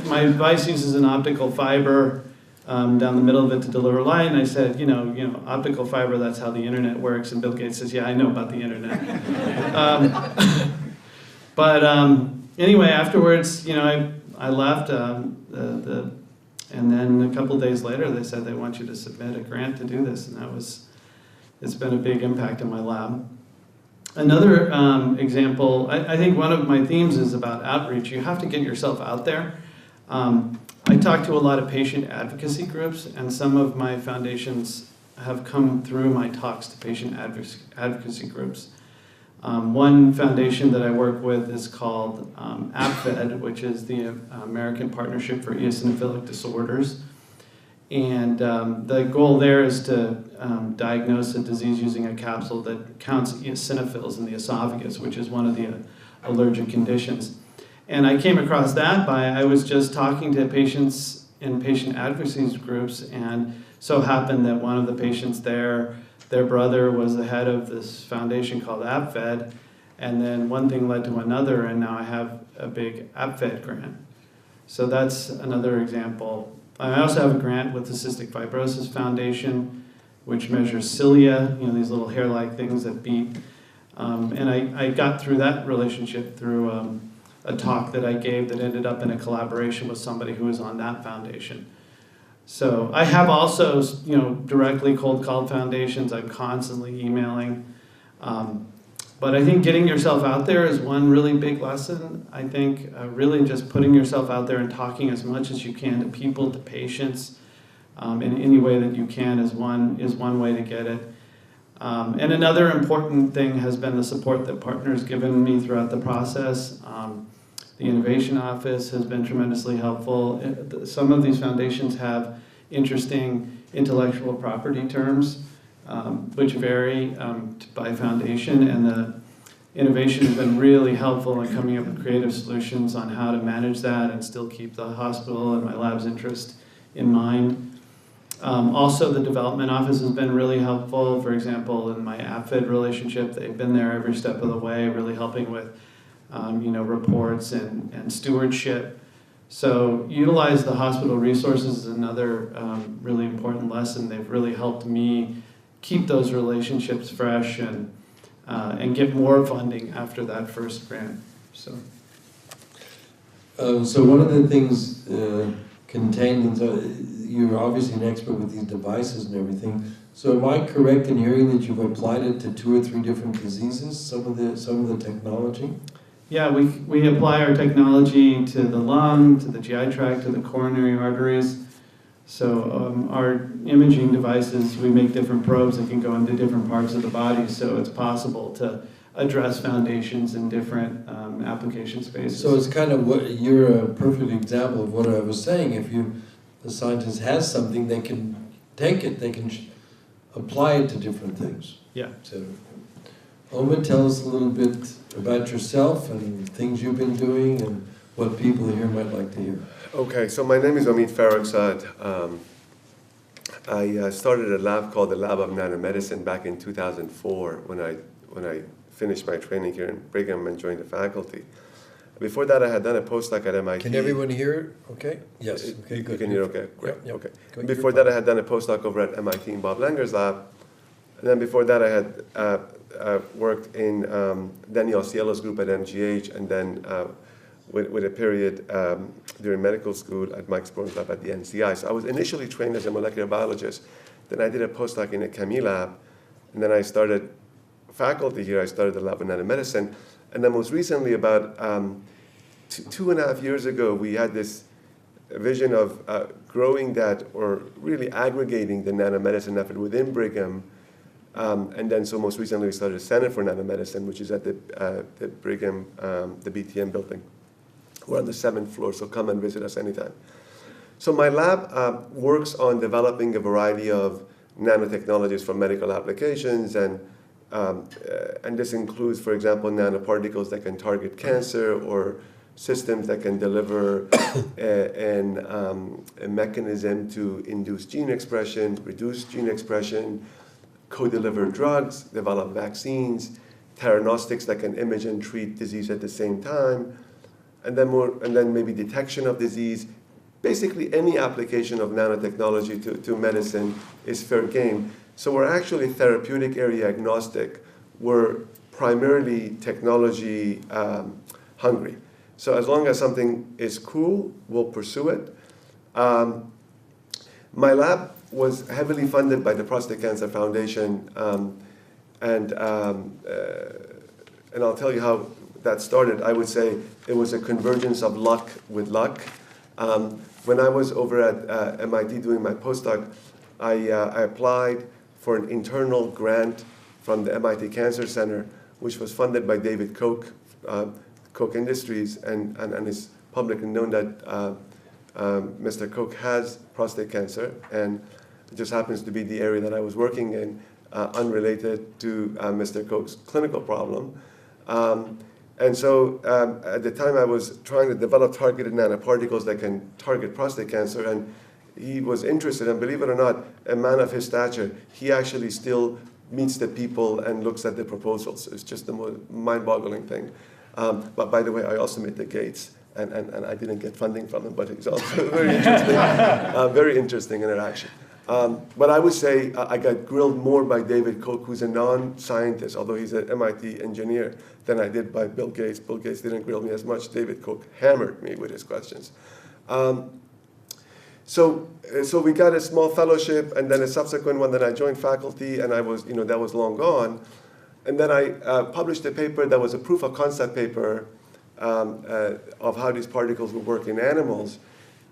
My device uses an optical fiber down the middle of it to deliver light, and I said, optical fiber, that's how the internet works. And Bill Gates says, yeah, I know about the internet. Anyway, afterwards, I left, and then a couple days later, they said they want you to submit a grant to do this, and it's been a big impact in my lab. Another example, I think one of my themes is about outreach. You have to get yourself out there. I talk to a lot of patient advocacy groups, and some of my foundations have come through my talks to patient advocacy groups. One foundation that I work with is called APFED, which is the American Partnership for Eosinophilic Disorders. And the goal there is to diagnose a disease using a capsule that counts eosinophils in the esophagus, which is one of the allergic conditions. And I came across that I was just talking to patients in patient advocacy groups, and so happened that one of the patients there, their brother was the head of this foundation called APFED, and then one thing led to another, and now I have a big APFED grant. So that's another example. I also have a grant with the Cystic Fibrosis Foundation, which measures cilia, these little hair-like things that beat. And I got through that relationship through a talk that I gave that ended up in a collaboration with somebody who was on that foundation. So I have also, directly cold called foundations. I'm constantly emailing. But I think getting yourself out there is one really big lesson. I think really just putting yourself out there and talking as much as you can to people, to patients, in any way that you can is one way to get it. And another important thing has been the support that partners given me throughout the process. The Innovation Office has been tremendously helpful. Some of these foundations have interesting intellectual property terms, which vary by foundation, and the innovation has been really helpful in coming up with creative solutions on how to manage that and still keep the hospital and my lab's interest in mind. Also, the development office has been really helpful. For example, in my APFED relationship, they've been there every step of the way, really helping with reports and stewardship. So utilize the hospital resources is another really important lesson. They've really helped me keep those relationships fresh and get more funding after that first grant. So one of the things contained in, you're obviously an expert with these devices and everything. So am I correct in hearing that you've applied it to 2 or 3 different diseases, some of the technology? Yeah, we apply our technology to the lung, to the GI tract, to the coronary arteries. So our imaging devices, we make different probes that can go into different parts of the body, so it's possible to address foundations in different application spaces. So it's kind of you're a perfect example of what I was saying. If the scientist has something, they can take it, they can apply it to different things. Yeah. So, Oma, tell us a little bit about yourself and things you've been doing and what people here might like to hear. Okay, so my name is Omid Farrokhzad. I started a lab called the Lab of Nanomedicine back in 2004 when I finished my training here in Brigham and joined the faculty. Before that, I had done a postdoc at MIT. Can everyone hear? Okay. Yes. Okay. Good. You can hear? Okay. Great. Yep. Okay. Before that, I had done a postdoc over at MIT in Bob Langer's lab, and then before that, I had worked in Danny Oscielo's group at MGH, and then with a period during medical school at Mike Sporn's lab at the NCI. So I was initially trained as a molecular biologist. Then I did a postdoc in a chemie lab, and then I started faculty here. I started the Lab of Nanomedicine, and then most recently, about 2.5 years ago, we had this vision of growing that, or really aggregating the nanomedicine effort within Brigham, And then so most recently we started a Center for Nanomedicine, which is at the Brigham, the BTM building. We're on the 7th floor, so come and visit us anytime. So my lab works on developing a variety of nanotechnologies for medical applications, and this includes, for example, nanoparticles that can target cancer, or systems that can deliver a mechanism to induce gene expression, reduce gene expression, co-deliver drugs, develop vaccines, theranostics that can image and treat disease at the same time, and then maybe detection of disease. Basically, any application of nanotechnology to medicine is fair game. So we're actually therapeutic area agnostic. We're primarily technology hungry. So as long as something is cool, we'll pursue it. My lab was heavily funded by the Prostate Cancer Foundation, and I'll tell you how that started. I would say it was a convergence of luck with luck. When I was over at MIT doing my postdoc, I applied for an internal grant from the MIT Cancer Center, which was funded by David Koch, Koch Industries, and it's publicly known that Mr. Koch has prostate cancer, and it just happens to be the area that I was working in, unrelated to Mr. Koch's clinical problem. And so at the time I was trying to develop targeted nanoparticles that can target prostate cancer, and he was interested, and believe it or not, a man of his stature, he actually still meets the people and looks at the proposals. It's just the most mind-boggling thing. But by the way, I also met the Gates, and I didn't get funding from him, but it's also very interesting interaction. But I would say I got grilled more by David Koch, who's a non-scientist, although he's an MIT engineer, than I did by Bill Gates. Bill Gates didn't grill me as much. David Koch hammered me with his questions. So we got a small fellowship, and then a subsequent one that I joined faculty, and I was, that was long gone. And then I published a paper that was a proof of concept paper of how these particles would work in animals.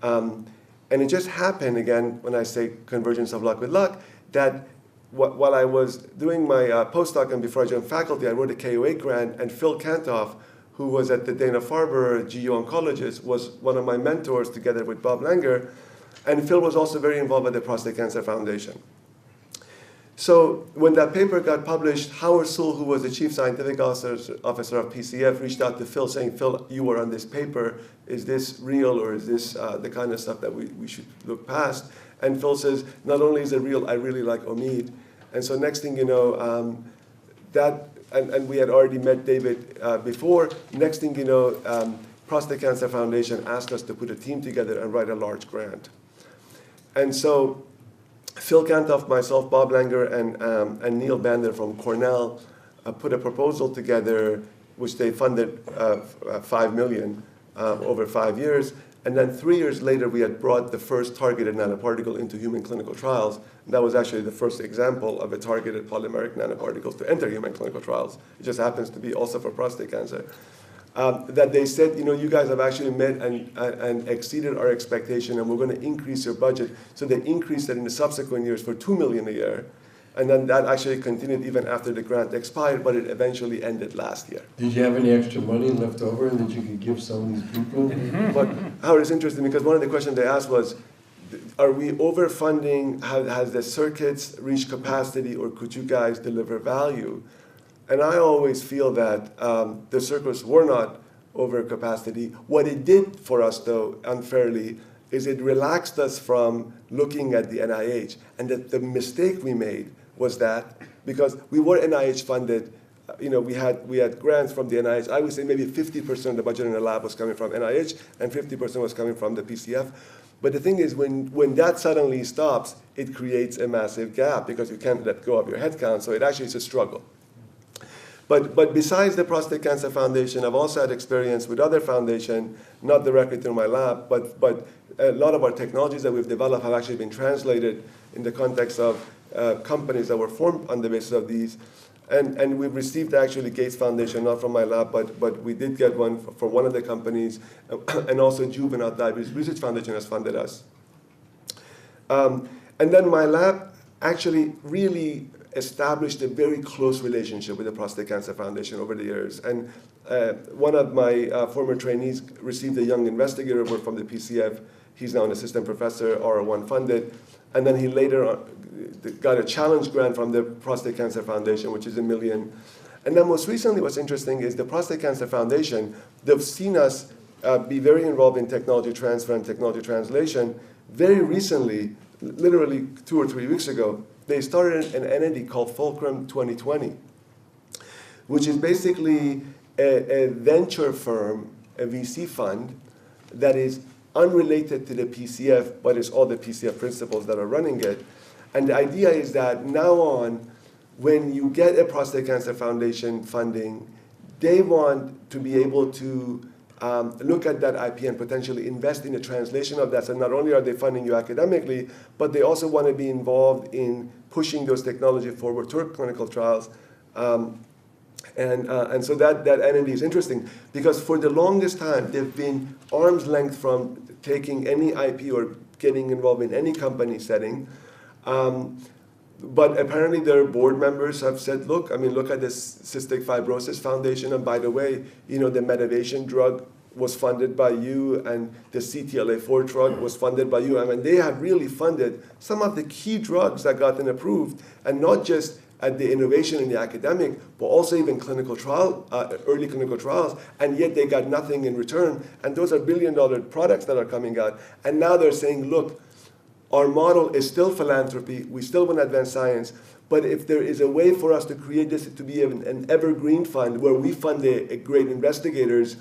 And it just happened, again, when I say convergence of luck with luck, that while I was doing my postdoc and before I joined faculty, I wrote a KOA grant, and Phil Kantoff, who was at the Dana-Farber GU oncologist, was one of my mentors together with Bob Langer. And Phil was also very involved with the Prostate Cancer Foundation. So when that paper got published, Howard Sewell, who was the chief scientific officer of PCF, reached out to Phil saying, Phil, you were on this paper. Is this real, or is this the kind of stuff that we should look past? And Phil says, not only is it real, I really like Omid. And so next thing you know, and we had already met David before. Next thing you know, Prostate Cancer Foundation asked us to put a team together and write a large grant. And so Phil Kantoff, myself, Bob Langer, and Neil Bander from Cornell put a proposal together, which they funded $5 million over 5 years. And then 3 years later, we had brought the first targeted nanoparticle into human clinical trials. And that was actually the first example of a targeted polymeric nanoparticle to enter human clinical trials. It just happens to be also for prostate cancer. That they said, you guys have actually met and exceeded our expectation, and we're going to increase your budget. So they increased it in the subsequent years for $2 million a year. And then that actually continued even after the grant expired, but it eventually ended last year. Did you have any extra money left over that you could give some of these people? But Howard, it's interesting because one of the questions they asked was, are we overfunding? Has the circuits reached capacity, or could you guys deliver value? And I always feel that the circuits were not over capacity. What it did for us, though, unfairly, is it relaxed us from looking at the NIH. And that the mistake we made was that, because we were NIH funded, we had grants from the NIH. I would say maybe 50% of the budget in the lab was coming from NIH, and 50% was coming from the PCF. But the thing is, when that suddenly stops, it creates a massive gap, because you can't let go of your headcount. So it actually is a struggle. But besides the Prostate Cancer Foundation, I've also had experience with other foundations, not directly through my lab, but a lot of our technologies that we've developed have actually been translated in the context of companies that were formed on the basis of these. And we've received actually Gates Foundation, not from my lab, but we did get one for one of the companies, and also Juvenile Diabetes Research Foundation has funded us. And then my lab actually really established a very close relationship with the Prostate Cancer Foundation over the years. And one of my former trainees received a Young Investigator Award from the PCF. He's now an assistant professor, R1 funded. And then he later got a challenge grant from the Prostate Cancer Foundation, which is $1 million. And then most recently, what's interesting is the Prostate Cancer Foundation, they've seen us be very involved in technology transfer and technology translation. Very recently, literally 2 or 3 weeks ago, they started an entity called Fulcrum 2020, which is basically a venture firm, a VC fund, that is unrelated to the PCF, but it's all the PCF principals that are running it. And the idea is that now on, when you get a Prostate Cancer Foundation funding, they want to be able to look at that IP and potentially invest in the translation of that. So not only are they funding you academically, but they also want to be involved in pushing those technology forward toward clinical trials. And so that entity is interesting because for the longest time, they've been arm's length from taking any IP or getting involved in any company setting. But apparently their board members have said, look, I mean, look at this Cystic Fibrosis Foundation, and by the way, you know, the Medivation drug was funded by you, and the CTLA-4 drug was funded by you. I mean, they have really funded some of the key drugs that gotten approved, and not just at the innovation in the academic, but also even clinical trial, early clinical trials, and yet they got nothing in return. And those are billion-dollar products that are coming out. And now they're saying, look, our model is still philanthropy. We still want to advance science. But if there is a way for us to create this to be an evergreen fund where we fund the great investigators,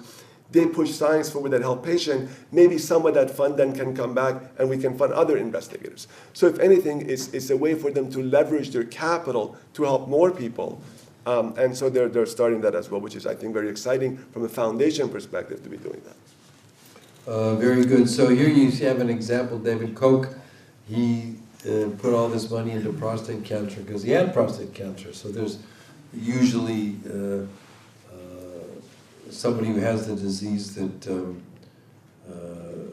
they push science forward that help patients, maybe some of that fund then can come back and we can fund other investigators. So if anything, it's a way for them to leverage their capital to help more people. And so they're starting that as well, which is, I think, very exciting from a foundation perspective to be doing that. Very good. So here you have an example, David Koch. He put all this money into prostate cancer because he had prostate cancer. So there's usually somebody who has the disease that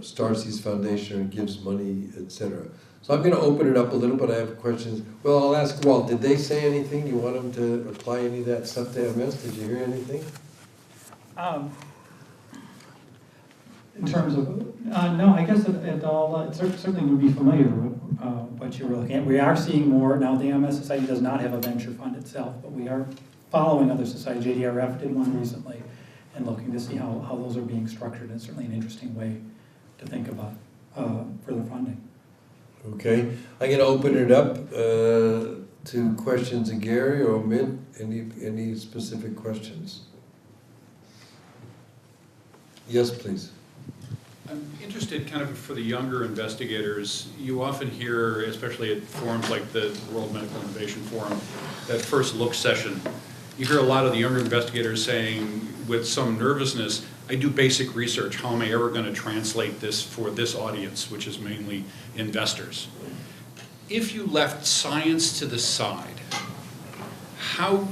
starts his foundation and gives money, etc. So I'm going to open it up a little, but I have questions. Well, I'll ask Walt, did they say anything? You want them to apply any of that stuff they have missed? Did you hear anything? In terms of, no, I guess it all, certainly would be familiar with what you were looking at. We are seeing more, now the MS Society does not have a venture fund itself, but we are following other societies. JDRF did one recently, and looking to see how those are being structured. It's certainly an interesting way to think about further funding. Okay, I'm going to open it up to questions of Gary or Omid. Any specific questions? Yes, please. I'm interested kind of for the younger investigators. You often hear, especially at forums like the World Medical Innovation Forum, that first look session. You hear a lot of the younger investigators saying with some nervousness, I do basic research. How am I ever going to translate this for this audience, which is mainly investors? If you left science to the side,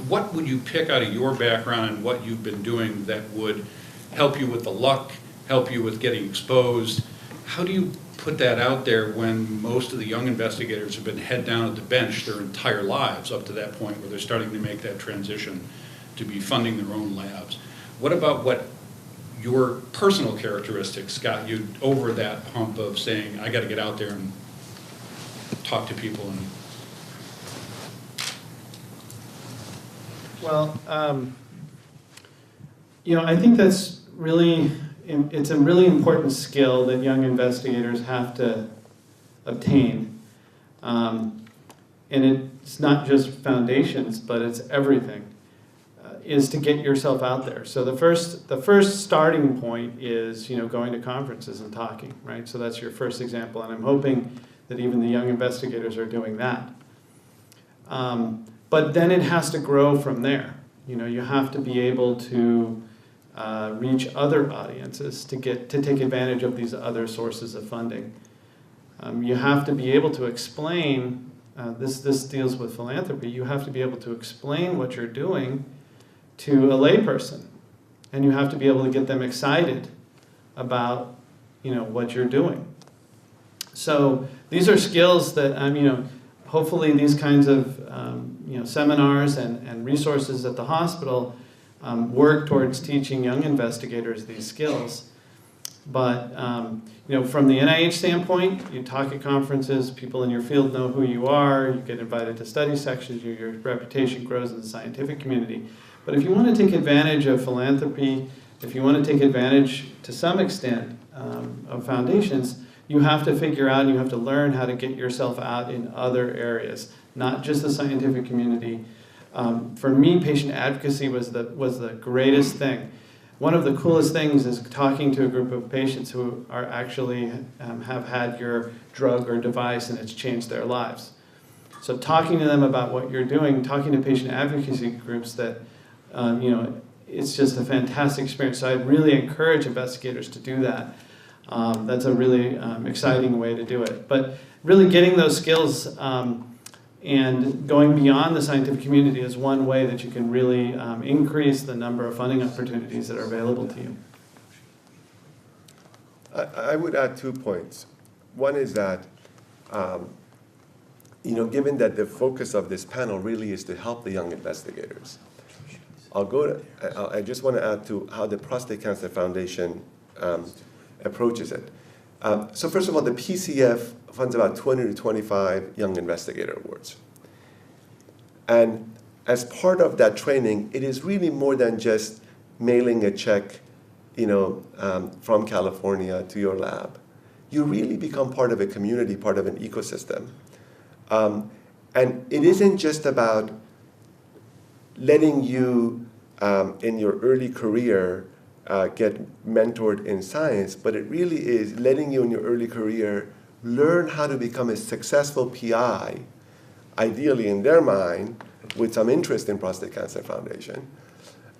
what would you pick out of your background and what you've been doing that would help you with the luck, help you with getting exposed? How do you put that out there when most of the young investigators have been head down at the bench their entire lives up to that point where they're starting to make that transition to be funding their own labs? What about what your personal characteristics got you over that hump of saying, I got to get out there and talk to people? And Well, you know, I think that's really, it's a really important skill that young investigators have to obtain. And it's not just foundations, but it's everything, is to get yourself out there. So the first starting point is, you know, going to conferences and talking, right? So that's your first example, and I'm hoping that even the young investigators are doing that. But then it has to grow from there. You know, you have to be able to reach other audiences to take advantage of these other sources of funding. You have to be able to explain, this deals with philanthropy, you have to be able to explain what you're doing to a layperson. And you have to be able to get them excited about, you know, what you're doing. So these are skills that, you know, hopefully these kinds of, seminars and resources at the hospital work towards teaching young investigators these skills. But from the NIH standpoint, you talk at conferences, people in your field know who you are, you get invited to study sections, your reputation grows in the scientific community. But if you want to take advantage of philanthropy, if you want to take advantage to some extent of foundations, you have to figure out and you have to learn how to get yourself out in other areas, not just the scientific community. For me, patient advocacy was the greatest thing. One of the coolest things is talking to a group of patients who are actually have had your drug or device and it's changed their lives. So talking to them about what you're doing, talking to patient advocacy groups that, it's just a fantastic experience. So I really encourage investigators to do that. That's a really exciting way to do it. But really getting those skills and going beyond the scientific community is one way that you can really increase the number of funding opportunities that are available to you. I would add 2 points. One is that, given that the focus of this panel really is to help the young investigators, I just want to add to how the Prostate Cancer Foundation approaches it. So first of all, the PCF funds about 20 to 25 young investigator awards. And as part of that training, it is really more than just mailing a check, from California to your lab. You really become part of a community, part of an ecosystem. And it isn't just about letting you, in your early career, get mentored in science, but it really is letting you in your early career learn how to become a successful PI, ideally in their mind, with some interest in Prostate Cancer Foundation.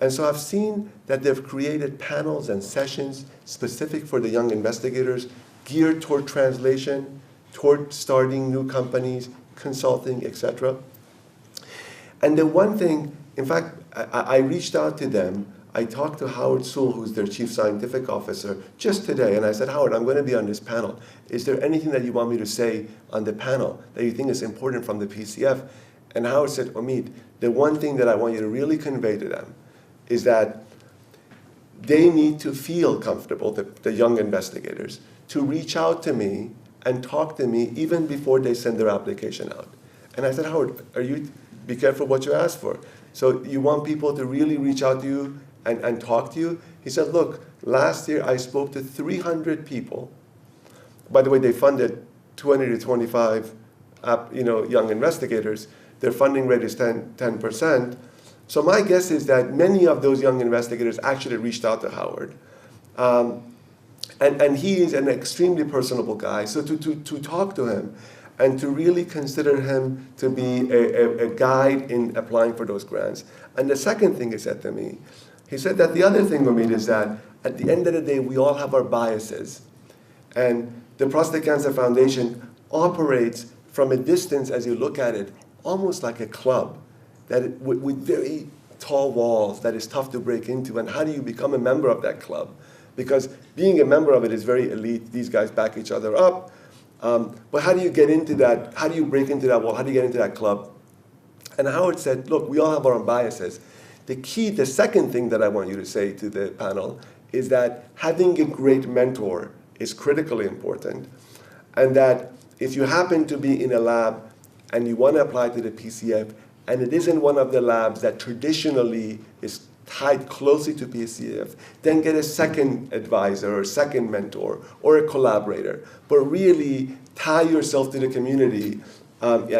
And so I've seen that they've created panels and sessions specific for the young investigators, geared toward translation, toward starting new companies, consulting, etc. And the one thing, in fact, I reached out to them. I talked to Howard Sewell, who's their chief scientific officer, just today, and I said, Howard, I'm going to be on this panel. Is there anything that you want me to say on the panel that you think is important from the PCF? And Howard said, Omid, the one thing that I want you to really convey to them is that they need to feel comfortable, the young investigators, to reach out to me and talk to me even before they send their application out. And I said, Howard, be careful what you ask for. So you want people to really reach out to you and talk to you? He said, look, last year I spoke to 300 people. By the way, they funded 20 to 25 young investigators. Their funding rate is 10%. So my guess is that many of those young investigators actually reached out to Howard. And he is an extremely personable guy. So to talk to him and to really consider him to be a guide in applying for those grants. And the second thing he said to me, he said that the other thing, Omid, is that at the end of the day, we all have our biases. And the Prostate Cancer Foundation operates from a distance, as you look at it, almost like a club with very tall walls that is tough to break into. And how do you become a member of that club? Because being a member of it is very elite. These guys back each other up. But how do you get into that? How do you break into that wall? How do you get into that club? And Howard said, look, we all have our own biases. The second thing that I want you to say to the panel is that having a great mentor is critically important. And that if you happen to be in a lab and you want to apply to the PCF, and it isn't one of the labs that traditionally is tied closely to PCF, then get a second advisor or a second mentor or a collaborator. But really tie yourself to the community. And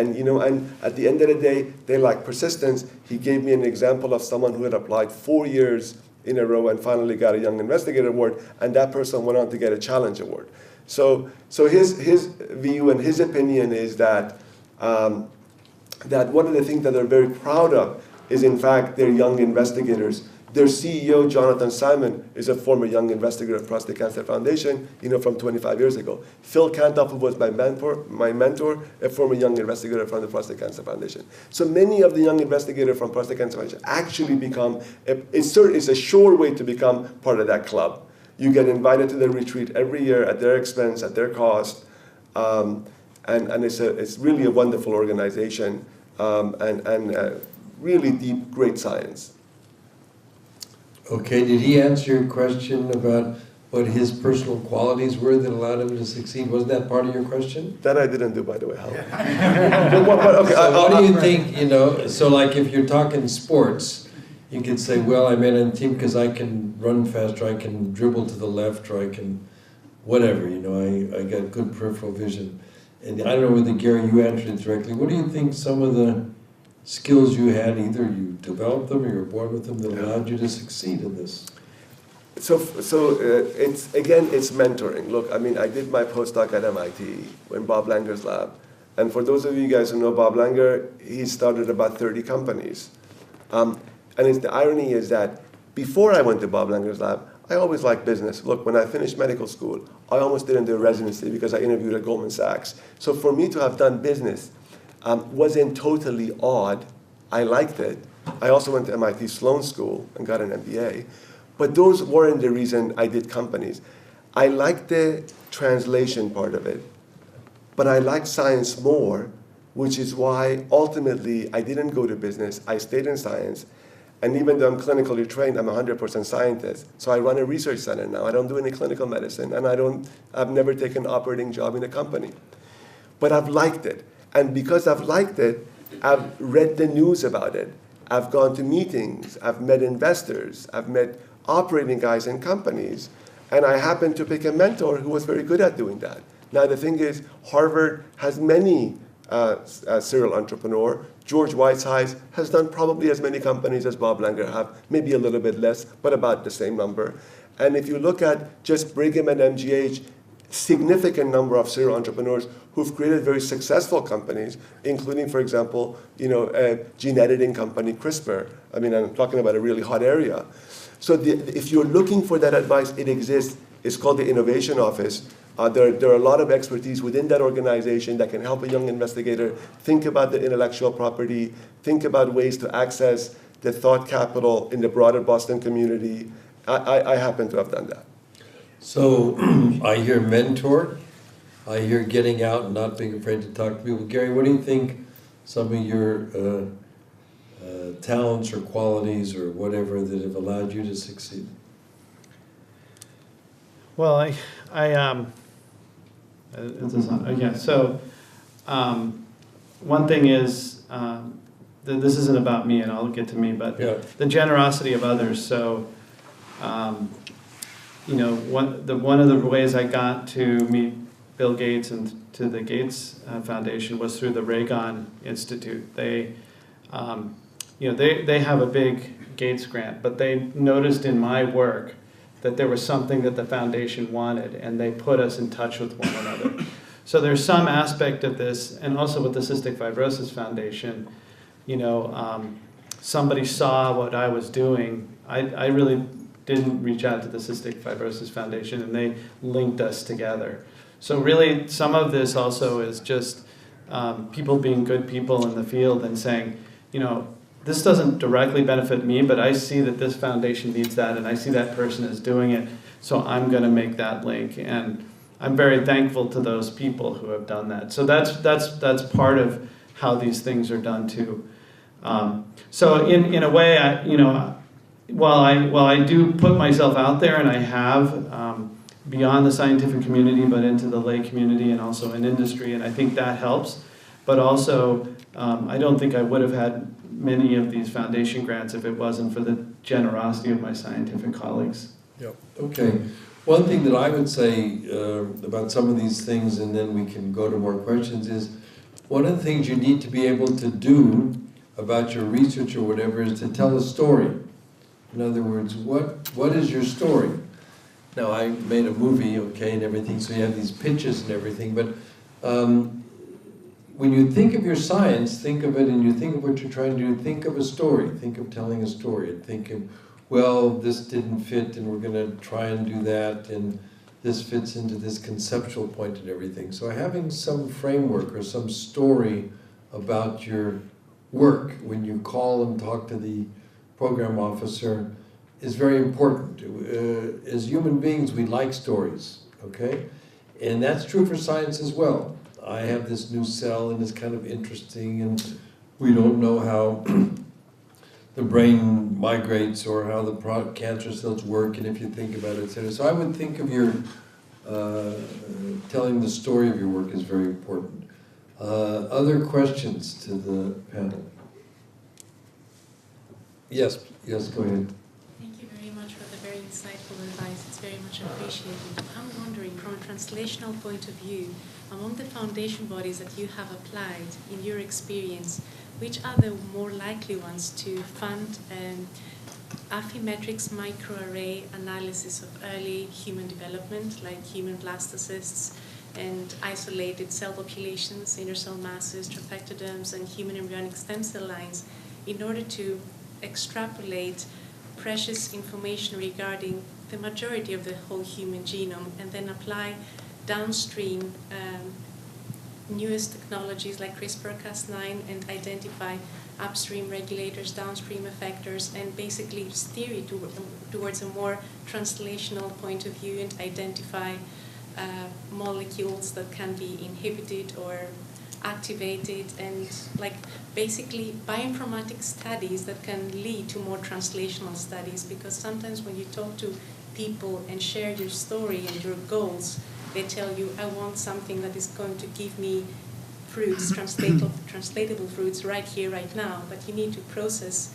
at the end of the day, they like persistence. He gave me an example of someone who had applied 4 years in a row and finally got a Young Investigator Award, and that person went on to get a Challenge Award. So his view and his opinion is that that one of the things that they're very proud of is, in fact, their young investigators. Their CEO, Jonathan Simon, is a former young investigator of Prostate Cancer Foundation, from 25 years ago. Phil Kantoff, who was my mentor, a former young investigator from the Prostate Cancer Foundation. So many of the young investigators from Prostate Cancer Foundation actually become, it's a sure way to become part of that club. You get invited to the retreat every year at their expense, at their cost, and it's really a wonderful organization. and really deep, great science. Okay, did he answer your question about what his personal qualities were that allowed him to succeed? Wasn't that part of your question? That I didn't do, by the way, Howard. Okay, So what do you think, you know, so like if you're talking sports, you could say, well, I made a team because I can run faster, I can dribble to the left, or I can whatever, you know, I got good peripheral vision. And I don't know whether, Gary, you answered it directly. What do you think some of the skills you had, either you developed them or you were born with them, that allowed you to succeed in this? So it's mentoring. Look, I mean, I did my postdoc at MIT in Bob Langer's lab. And for those of you guys who know Bob Langer, he started about 30 companies. And the irony is that before I went to Bob Langer's lab, I always liked business. Look, when I finished medical school, I almost didn't do a residency because I interviewed at Goldman Sachs. So for me to have done business wasn't totally odd. I liked it. I also went to MIT Sloan School and got an MBA. But those weren't the reason I did companies. I liked the translation part of it, but I liked science more, which is why ultimately I didn't go to business. I stayed in science. And even though I'm clinically trained, I'm 100% scientist. So I run a research center now. I don't do any clinical medicine, and I've never taken an operating job in a company. But I've liked it. And because I've liked it, I've read the news about it. I've gone to meetings. I've met investors. I've met operating guys in companies. And I happened to pick a mentor who was very good at doing that. Now, the thing is, Harvard has many serial entrepreneurs. George Whitesides has done probably as many companies as Bob Langer have, maybe a little bit less, but about the same number. And if you look at just Brigham and MGH, significant number of serial entrepreneurs who've created very successful companies, including, for example, gene editing company CRISPR. I mean, I'm talking about a really hot area. So if you're looking for that advice, it exists. It's called the Innovation Office. There are a lot of expertise within that organization that can help a young investigator think about the intellectual property, think about ways to access the thought capital in the broader Boston community. I happen to have done that. So I hear mentor, I hear getting out and not being afraid to talk to people. Gary, what do you think some of your talents or qualities or whatever that have allowed you to succeed? Well, one thing is, this isn't about me, and I'll get to me, but the generosity of others. So, one of the ways I got to meet Bill Gates and to the Gates Foundation was through the Raygon Institute. They have a big Gates grant, but they noticed in my work that there was something that the foundation wanted, and they put us in touch with one another. So there's some aspect of this, and also with the Cystic Fibrosis Foundation, somebody saw what I was doing. I really didn't reach out to the Cystic Fibrosis Foundation, and they linked us together. So really, some of this also is just people being good people in the field and saying, this doesn't directly benefit me, but I see that this foundation needs that, and I see that person is doing it, so I'm going to make that link. And I'm very thankful to those people who have done that. So that's part of how these things are done too. So in a way, while I do put myself out there, and I have beyond the scientific community, but into the lay community and also in industry, and I think that helps. But also, I don't think I would have had many of these foundation grants if it wasn't for the generosity of my scientific colleagues. Yep. Okay. One thing that I would say about some of these things, and then we can go to more questions, is one of the things you need to be able to do about your research or whatever is to tell a story. In other words, what is your story? Now, I made a movie, okay, and everything, so you have these pitches and everything, but when you think of your science, think of it, and you think of what you're trying to do, think of a story, think of telling a story, and think of, well, this didn't fit, and we're going to try and do that, and this fits into this conceptual point and everything. So having some framework or some story about your work when you call and talk to the program officer is very important. As human beings, we like stories, okay? And that's true for science as well. I have this new cell and it's kind of interesting, and we don't know how the brain migrates or how the cancer cells work, and if you think about it, etc. So I would think of your telling the story of your work is very important. Other questions to the panel? Yes, go ahead. Thank you very much for the very insightful advice. It's very much appreciated. I'm wondering, from a translational point of view, among the foundation bodies that you have applied, in your experience, which are the more likely ones to fund Affymetrix microarray analysis of early human development, like human blastocysts and isolated cell populations, inner cell masses, trophectoderms, and human embryonic stem cell lines, in order to extrapolate precious information regarding the majority of the whole human genome, and then apply downstream newest technologies like CRISPR-Cas9 and identify upstream regulators, downstream effectors, and basically steer it towards a more translational point of view and identify molecules that can be inhibited or activated, and like basically bioinformatics studies that can lead to more translational studies, because sometimes when you talk to people and share your story and your goals, they tell you, I want something that is going to give me fruits, translatable fruits right here, right now, but you need to process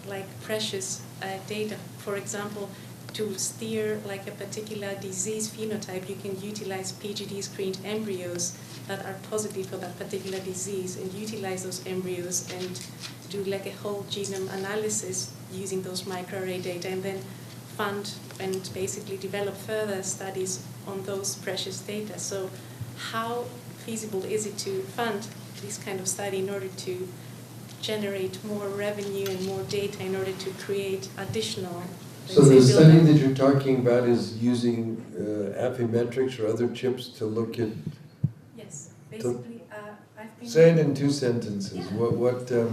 like precious data. For example, to steer like a particular disease phenotype, you can utilize PGD screened embryos that are positive for that particular disease, and utilize those embryos and do like a whole genome analysis using those microarray data, and then fund and basically develop further studies on those precious data. So how feasible is it to fund this kind of study in order to generate more revenue and more data in order to create additional? So the study that you're talking about is using Affymetrix or other chips to look at... Yes, basically I've been... Say it in 2 sentences. Yeah.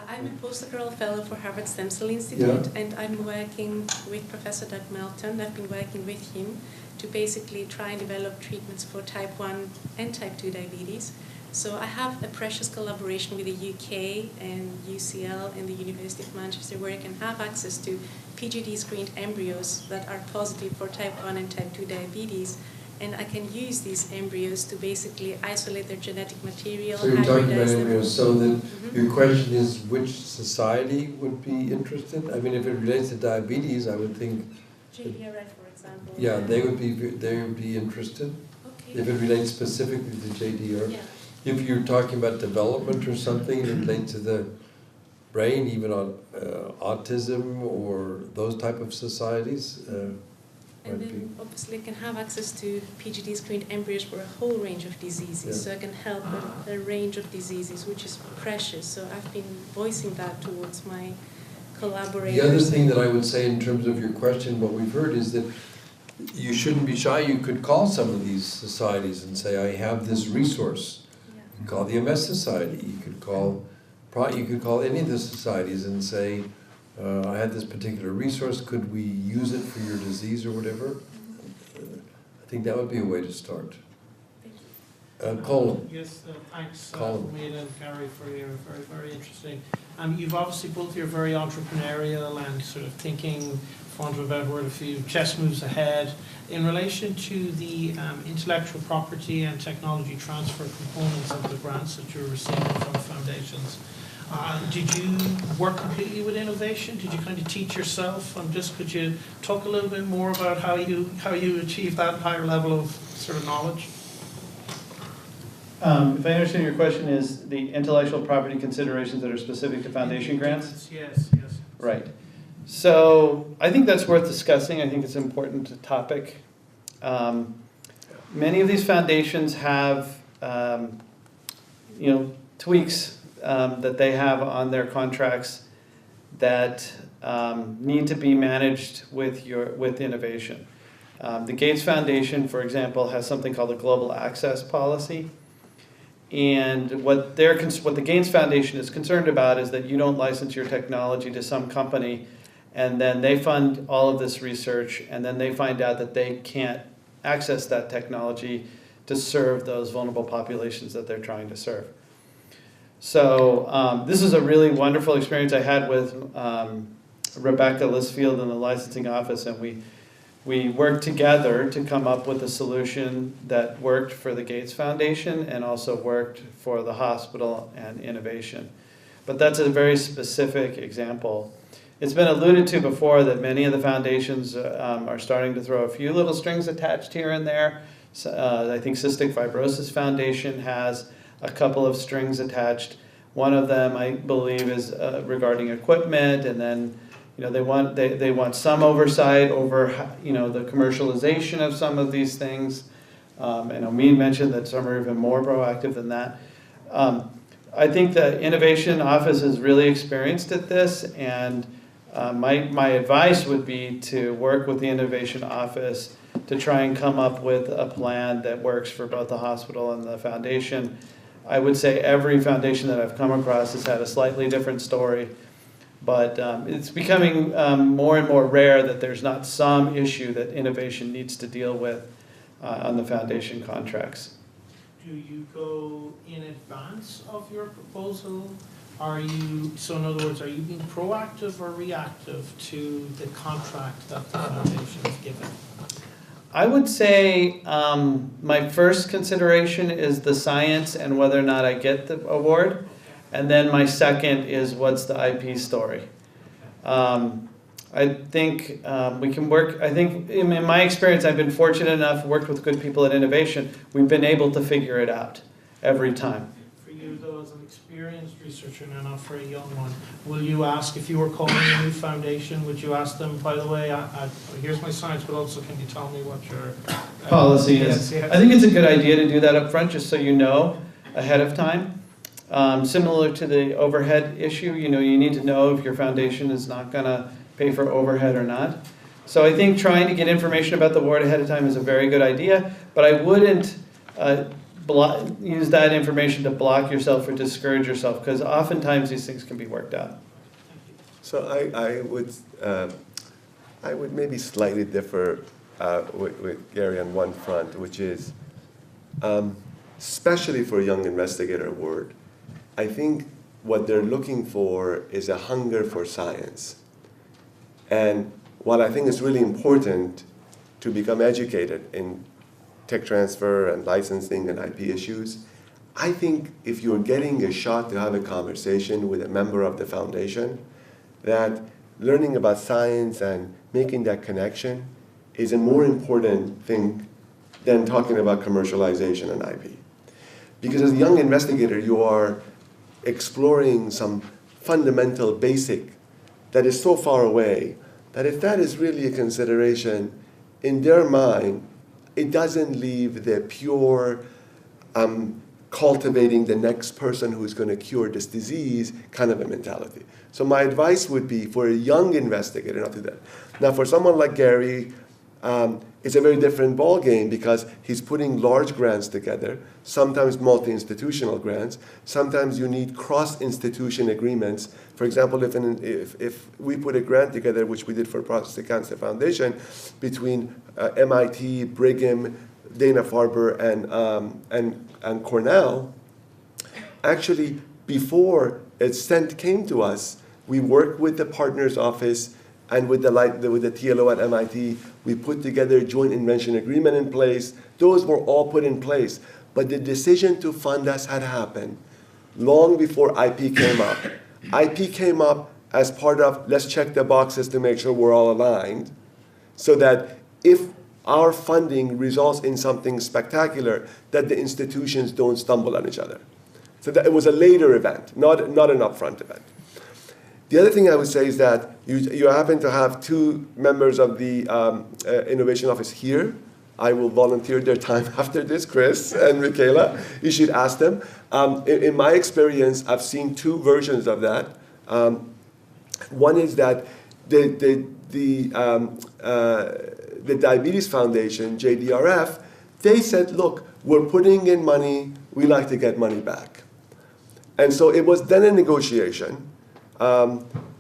I'm a postdoctoral fellow for Harvard Stem Cell Institute, and I'm working with Professor Doug Melton. I've been working with him to basically try and develop treatments for type 1 and type 2 diabetes. So I have a precious collaboration with the UK and UCL and the University of Manchester, where I can have access to PGD screened embryos that are positive for type 1 and type 2 diabetes. And I can use these embryos to basically isolate their genetic material. So you're talking about embryos, so that your question is which society would be interested? I mean, if it relates to diabetes, I would think... JDRF, for example. Yeah, they would be interested. Okay. If it relates specifically to JDR. Yeah. If you're talking about development or something related to the brain, even on autism or those type of societies, and then obviously I can have access to PGD screened embryos for a whole range of diseases, so I can help a range of diseases, which is precious. So I've been voicing that towards my collaborators. The other thing that I would say in terms of your question, what we've heard is that you shouldn't be shy. You could call some of these societies and say, I have this resource. Yeah. You could call the MS Society. You could call any of the societies and say, I had this particular resource, could we use it for your disease or whatever? I think that would be a way to start. Colin. Yes, thanks, Colin. Maida and Gary, for your very, very interesting. You've obviously both you're very entrepreneurial and sort of thinking, for want of a better word, a few chess moves ahead. In relation to the intellectual property and technology transfer components of the grants that you're receiving from foundations, did you work completely with innovation? Did you kind of teach yourself? Could you talk a little bit more about how you achieve that higher level of sort of knowledge? If I understand your question, is the intellectual property considerations that are specific to foundation grants? Yes. Right. So I think that's worth discussing. I think it's an important topic. Many of these foundations have, tweaks that they have on their contracts that need to be managed with innovation. The Gates Foundation, for example, has something called a global access policy. And what the Gates Foundation is concerned about is that you don't license your technology to some company, and then they fund all of this research, and then they find out that they can't access that technology to serve those vulnerable populations that they're trying to serve. So this is a really wonderful experience I had with Rebecca Lisfield in the licensing office, and we worked together to come up with a solution that worked for the Gates Foundation and also worked for the hospital and innovation. But that's a very specific example. It's been alluded to before that many of the foundations are starting to throw a few little strings attached here and there. So, I think Cystic Fibrosis Foundation has a couple of strings attached. One of them, I believe, is regarding equipment, and then they want some oversight over the commercialization of some of these things. And Omid mentioned that some are even more proactive than that. I think the Innovation Office is really experienced at this, and my advice would be to work with the Innovation Office to try and come up with a plan that works for both the hospital and the foundation. I would say every foundation that I've come across has had a slightly different story, but it's becoming more and more rare that there's not some issue that innovation needs to deal with on the foundation contracts. Do you go in advance of your proposal? So in other words, are you being proactive or reactive to the contract that the foundation is given? I would say my first consideration is the science and whether or not I get the award. And then my second is what's the IP story. I think we can work, I think in my experience, I've been fortunate enough, worked with good people at Innovation, we've been able to figure it out every time. For you though, as an experienced researcher and not for a young one, will you ask, if you were calling a new foundation, would you ask them, by the way, here's my science, but also can you tell me what your policy is? Yes. I think it's a good idea to do that up front, just so you know ahead of time. Similar to the overhead issue, you need to know if your foundation is not going to pay for overhead or not. So I think trying to get information about the award ahead of time is a very good idea, but I wouldn't use that information to block yourself or discourage yourself, because oftentimes these things can be worked out. So I would maybe slightly differ with Gary on one front, which is, especially for a young investigator award, I think what they're looking for is a hunger for science. And while I think it's really important to become educated in tech transfer and licensing and IP issues, I think if you're getting a shot to have a conversation with a member of the foundation, that learning about science and making that connection is a more important thing than talking about commercialization and IP. Because as a young investigator, you are exploring some fundamental basic that is so far away that if that is really a consideration, in their mind, it doesn't leave the pure cultivating the next person who's going to cure this disease kind of a mentality. So my advice would be for a young investigator not to do that. Now for someone like Gary, it's a very different ballgame because he's putting large grants together, sometimes multi-institutional grants, sometimes you need cross-institution agreements. For example, if we put a grant together, which we did for Prostate Cancer Foundation, between MIT, Brigham, Dana-Farber, and Cornell, actually before a cent came to us, we worked with the partner's office and with the TLO at MIT, we put together a joint invention agreement in place. Those were all put in place. But the decision to fund us had happened long before IP came up. IP came up as part of, let's check the boxes to make sure we're all aligned, so that if our funding results in something spectacular, that the institutions don't stumble on each other. So that it was a later event, not an upfront event. The other thing I would say is that you happen to have two members of the Innovation Office here. I will volunteer their time after this, Chris and Michaela. You should ask them. In my experience, I've seen two versions of that. One is that the Diabetes Foundation, JDRF, they said, look, we're putting in money, we like to get money back. And so it was then a negotiation.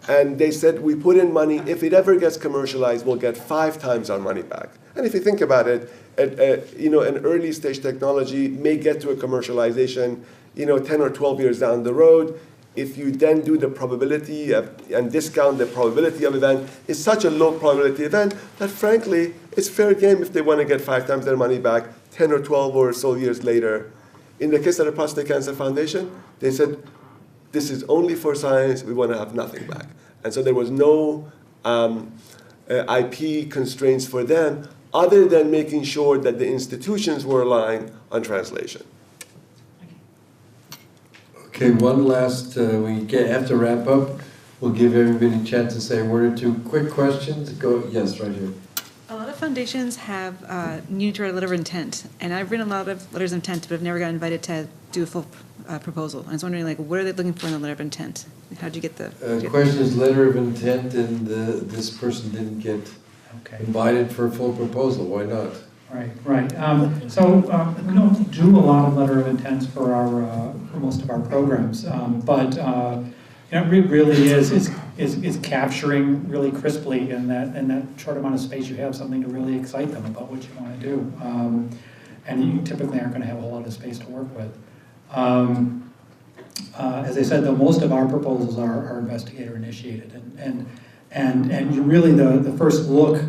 And they said, we put in money, if it ever gets commercialized, we'll get 5 times our money back. And if you think about it, an early stage technology may get to a commercialization 10 or 12 years down the road, if you then do the probability and discount the probability of event, it's such a low probability event that frankly, it's fair game if they want to get 5 times their money back 10 or 12 or so years later. In the case of the Prostate Cancer Foundation, they said, this is only for science, we want to have nothing back. And so there was no IP constraints for them other than making sure that the institutions were aligned on translation. Okay, one last, we have to wrap up. We'll give everybody a chance to say a word or two. Quick questions? Go, yes, right here. A lot of foundations have need to write a letter of intent, and I've written a lot of letters of intent, but I've never got invited to do a full proposal. I was wondering, like, what are they looking for in the letter of intent? How'd you get the? Question is letter of intent, and this person didn't get invited for a full proposal. Why not? Right. So we don't do a lot of letter of intents for most of our programs, but it really is capturing really crisply in that short amount of space you have something to really excite them about what you want to do, and you typically aren't going to have a whole lot of space to work with. As I said, though, most of our proposals are investigator initiated, and you really the first look.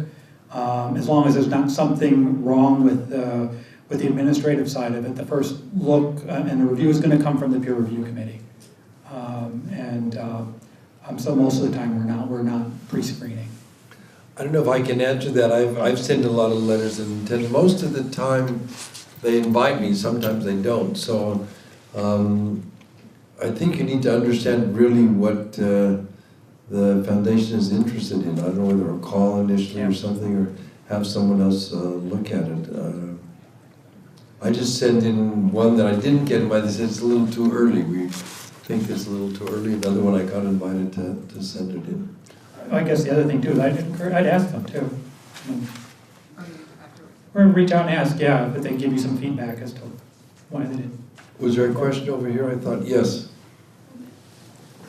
As long as there's not something wrong with the administrative side of it, the first look and the review is going to come from the peer review committee, so most of the time we're not pre-screening. I don't know if I can answer that. I've sent a lot of letters of intent. Most of the time they invite me. Sometimes they don't. So I think you need to understand really what the foundation is interested in. I don't know whether a call initially or something, or have someone else look at it. I just sent in one that I didn't get invited. They said it's a little too early. We think it's a little too early. Another one I got invited to send it in. I guess the other thing too is I'd ask them too. Or reach out and ask, if they give you some feedback as to why they didn't. Was there a question over here? I thought, yes.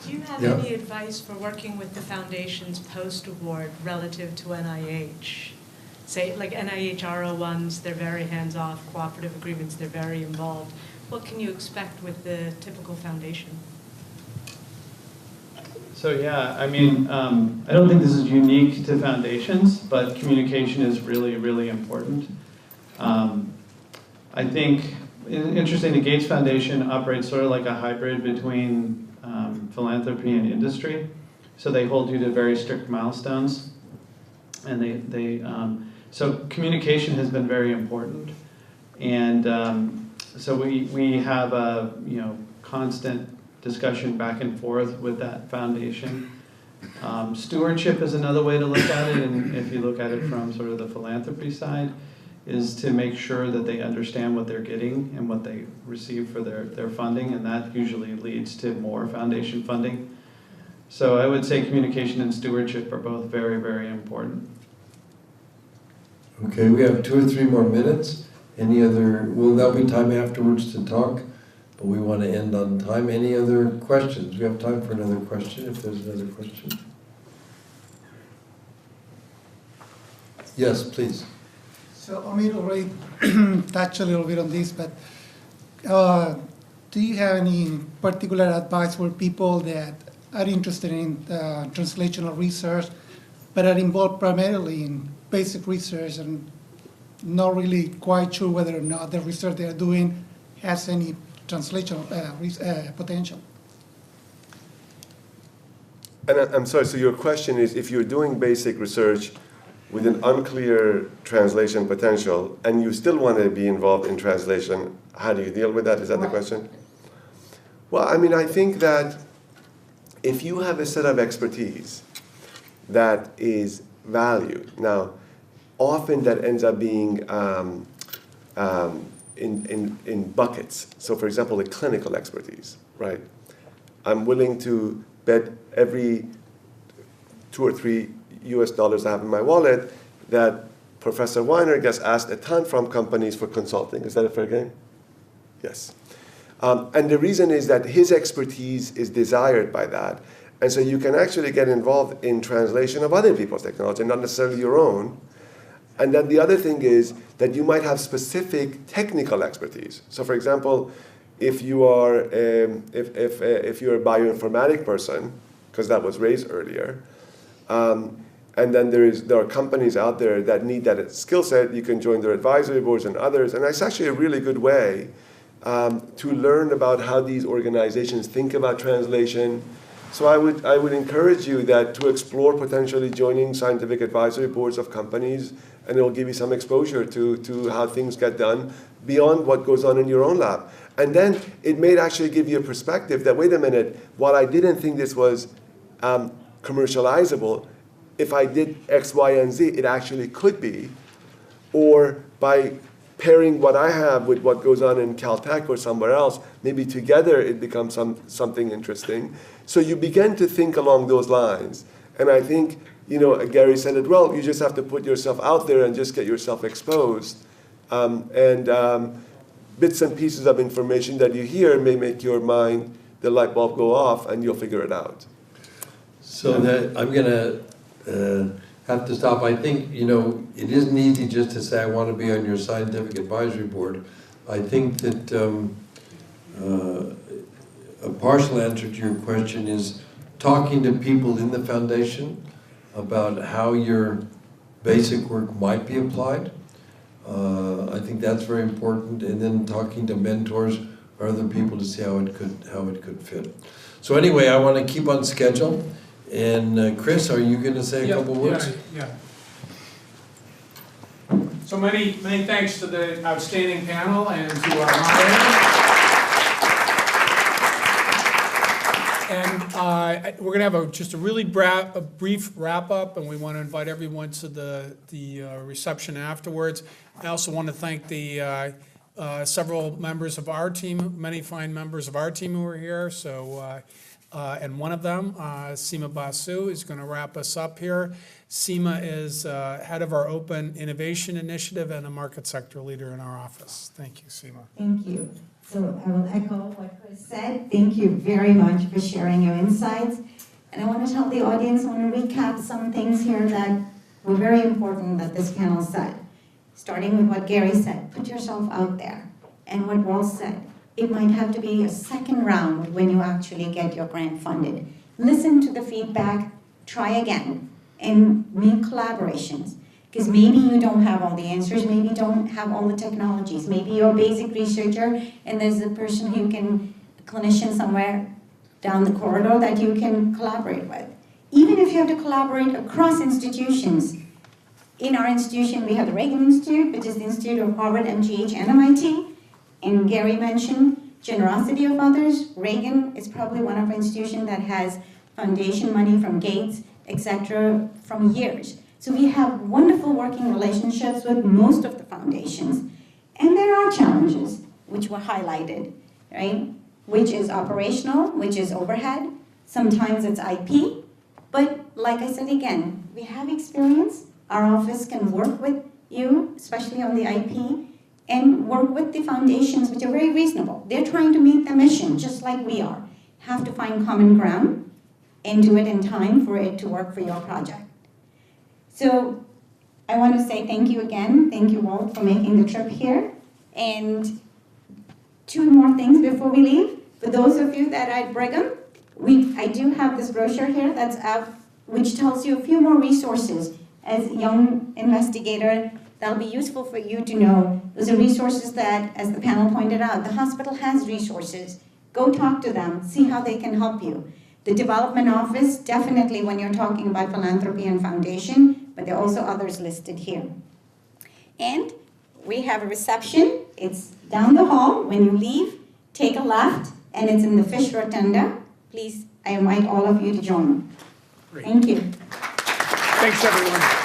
Do you have any advice for working with the foundations post-award relative to NIH? Say, like NIH R01s, they're very hands-off, cooperative agreements, they're very involved. What can you expect with the typical foundation? So I mean, I don't think this is unique to foundations, but communication is really, really important. I think, interesting, the Gates Foundation operates sort of like a hybrid between philanthropy and industry. So they hold you to very strict milestones, and so communication has been very important. And so we have a constant discussion back and forth with that foundation. Stewardship is another way to look at it, and if you look at it from sort of the philanthropy side, is to make sure that they understand what they're getting and what they receive for their funding, and that usually leads to more foundation funding. So I would say communication and stewardship are both very, very important. Okay, we have 2 or 3 more minutes. Any other, well, there'll be time afterwards to talk, but we want to end on time. Any other questions? We have time for another question, if there's another question. Yes, please. So Amir already touched a little bit on this, but do you have any particular advice for people that are interested in translational research, but are involved primarily in basic research and not really quite sure whether or not the research they are doing has any translational potential? And I'm sorry, so your question is, if you're doing basic research with an unclear translation potential, and you still want to be involved in translation, how do you deal with that? Is that the question? Well, I mean, I think that if you have a set of expertise that is valued, now, often that ends up being in buckets. So, for example, the clinical expertise, right? I'm willing to bet every $2 or $3 US I have in my wallet that Professor Weiner gets asked a ton from companies for consulting. Is that a fair game? Yes. And the reason is that his expertise is desired by that. And so you can actually get involved in translation of other people's technology, not necessarily your own. And then the other thing is that you might have specific technical expertise. So for example, if you are if you're a bioinformatic person, because that was raised earlier, and then there are companies out there that need that skill set. You can join their advisory boards and others, and that's actually a really good way to learn about how these organizations think about translation. So I would encourage you to explore potentially joining scientific advisory boards of companies, and it will give you some exposure to how things get done beyond what goes on in your own lab. And then it may actually give you a perspective that, wait a minute, while I didn't think this was commercializable, if I did X, Y, and Z, it actually could be. Or by pairing what I have with what goes on in Caltech or somewhere else, maybe together it becomes something interesting. So you begin to think along those lines. And I think, Gary said it well, you just have to put yourself out there and just get yourself exposed. Bits and pieces of information that you hear may make your mind, the light bulb go off, and you'll figure it out. So that I'm going to have to stop. I think, it isn't easy just to say I want to be on your scientific advisory board. I think that a partial answer to your question is talking to people in the foundation about how your basic work might be applied. I think that's very important, and then talking to mentors or other people to see how it could fit. So anyway, I want to keep on schedule. And Chris, are you going to say a couple words? Yeah. So many thanks to the outstanding panel and to our moderator. And we're going to have just a really brief wrap-up, and we want to invite everyone to the reception afterwards. I also want to thank the several members of our team, many fine members of our team who are here. So. And one of them, Seema Basu, is going to wrap us up here. Seema is head of our Open Innovation Initiative and a market sector leader in our office. Thank you, Seema. Thank you. So I will echo what Chris said. Thank you very much for sharing your insights. And I want to tell the audience, I want to recap some things here that were very important that this panel said. Starting with what Gary said, put yourself out there. And what Ross said, it might have to be a second round when you actually get your grant funded. Listen to the feedback, try again, and make collaborations. Because maybe you don't have all the answers, maybe you don't have all the technologies, maybe you're a basic researcher and there's a person a clinician somewhere down the corridor that you can collaborate with. Even if you have to collaborate across institutions. In our institution, we have the Reagan Institute, which is the Institute of Harvard, MGH, and MIT. And Gary mentioned generosity of others. Reagan is probably one of our institutions that has foundation money from Gates, etc., from years. So we have wonderful working relationships with most of the foundations. And there are challenges, which were highlighted, right? Which is operational, which is overhead. Sometimes it's IP. But like I said again, we have experience. Our office can work with you, especially on the IP, and work with the foundations, which are very reasonable. They're trying to meet their mission, just like we are. Have to find common ground and do it in time for it to work for your project. So I want to say thank you again. Thank you all for making the trip here. And two more things before we leave. For those of you that are at Brigham, I do have this brochure here that's out, which tells you a few more resources as a young investigator. That'll be useful for you to know. Those are resources that, as the panel pointed out, the hospital has resources. Go talk to them, see how they can help you. The development office, definitely when you're talking about philanthropy and foundation, but there are also others listed here. And we have a reception. It's down the hall. When you leave, take a left, and it's in the Fish Rotunda. Please, I invite all of you to join. Great. Thank you. Thanks, everyone.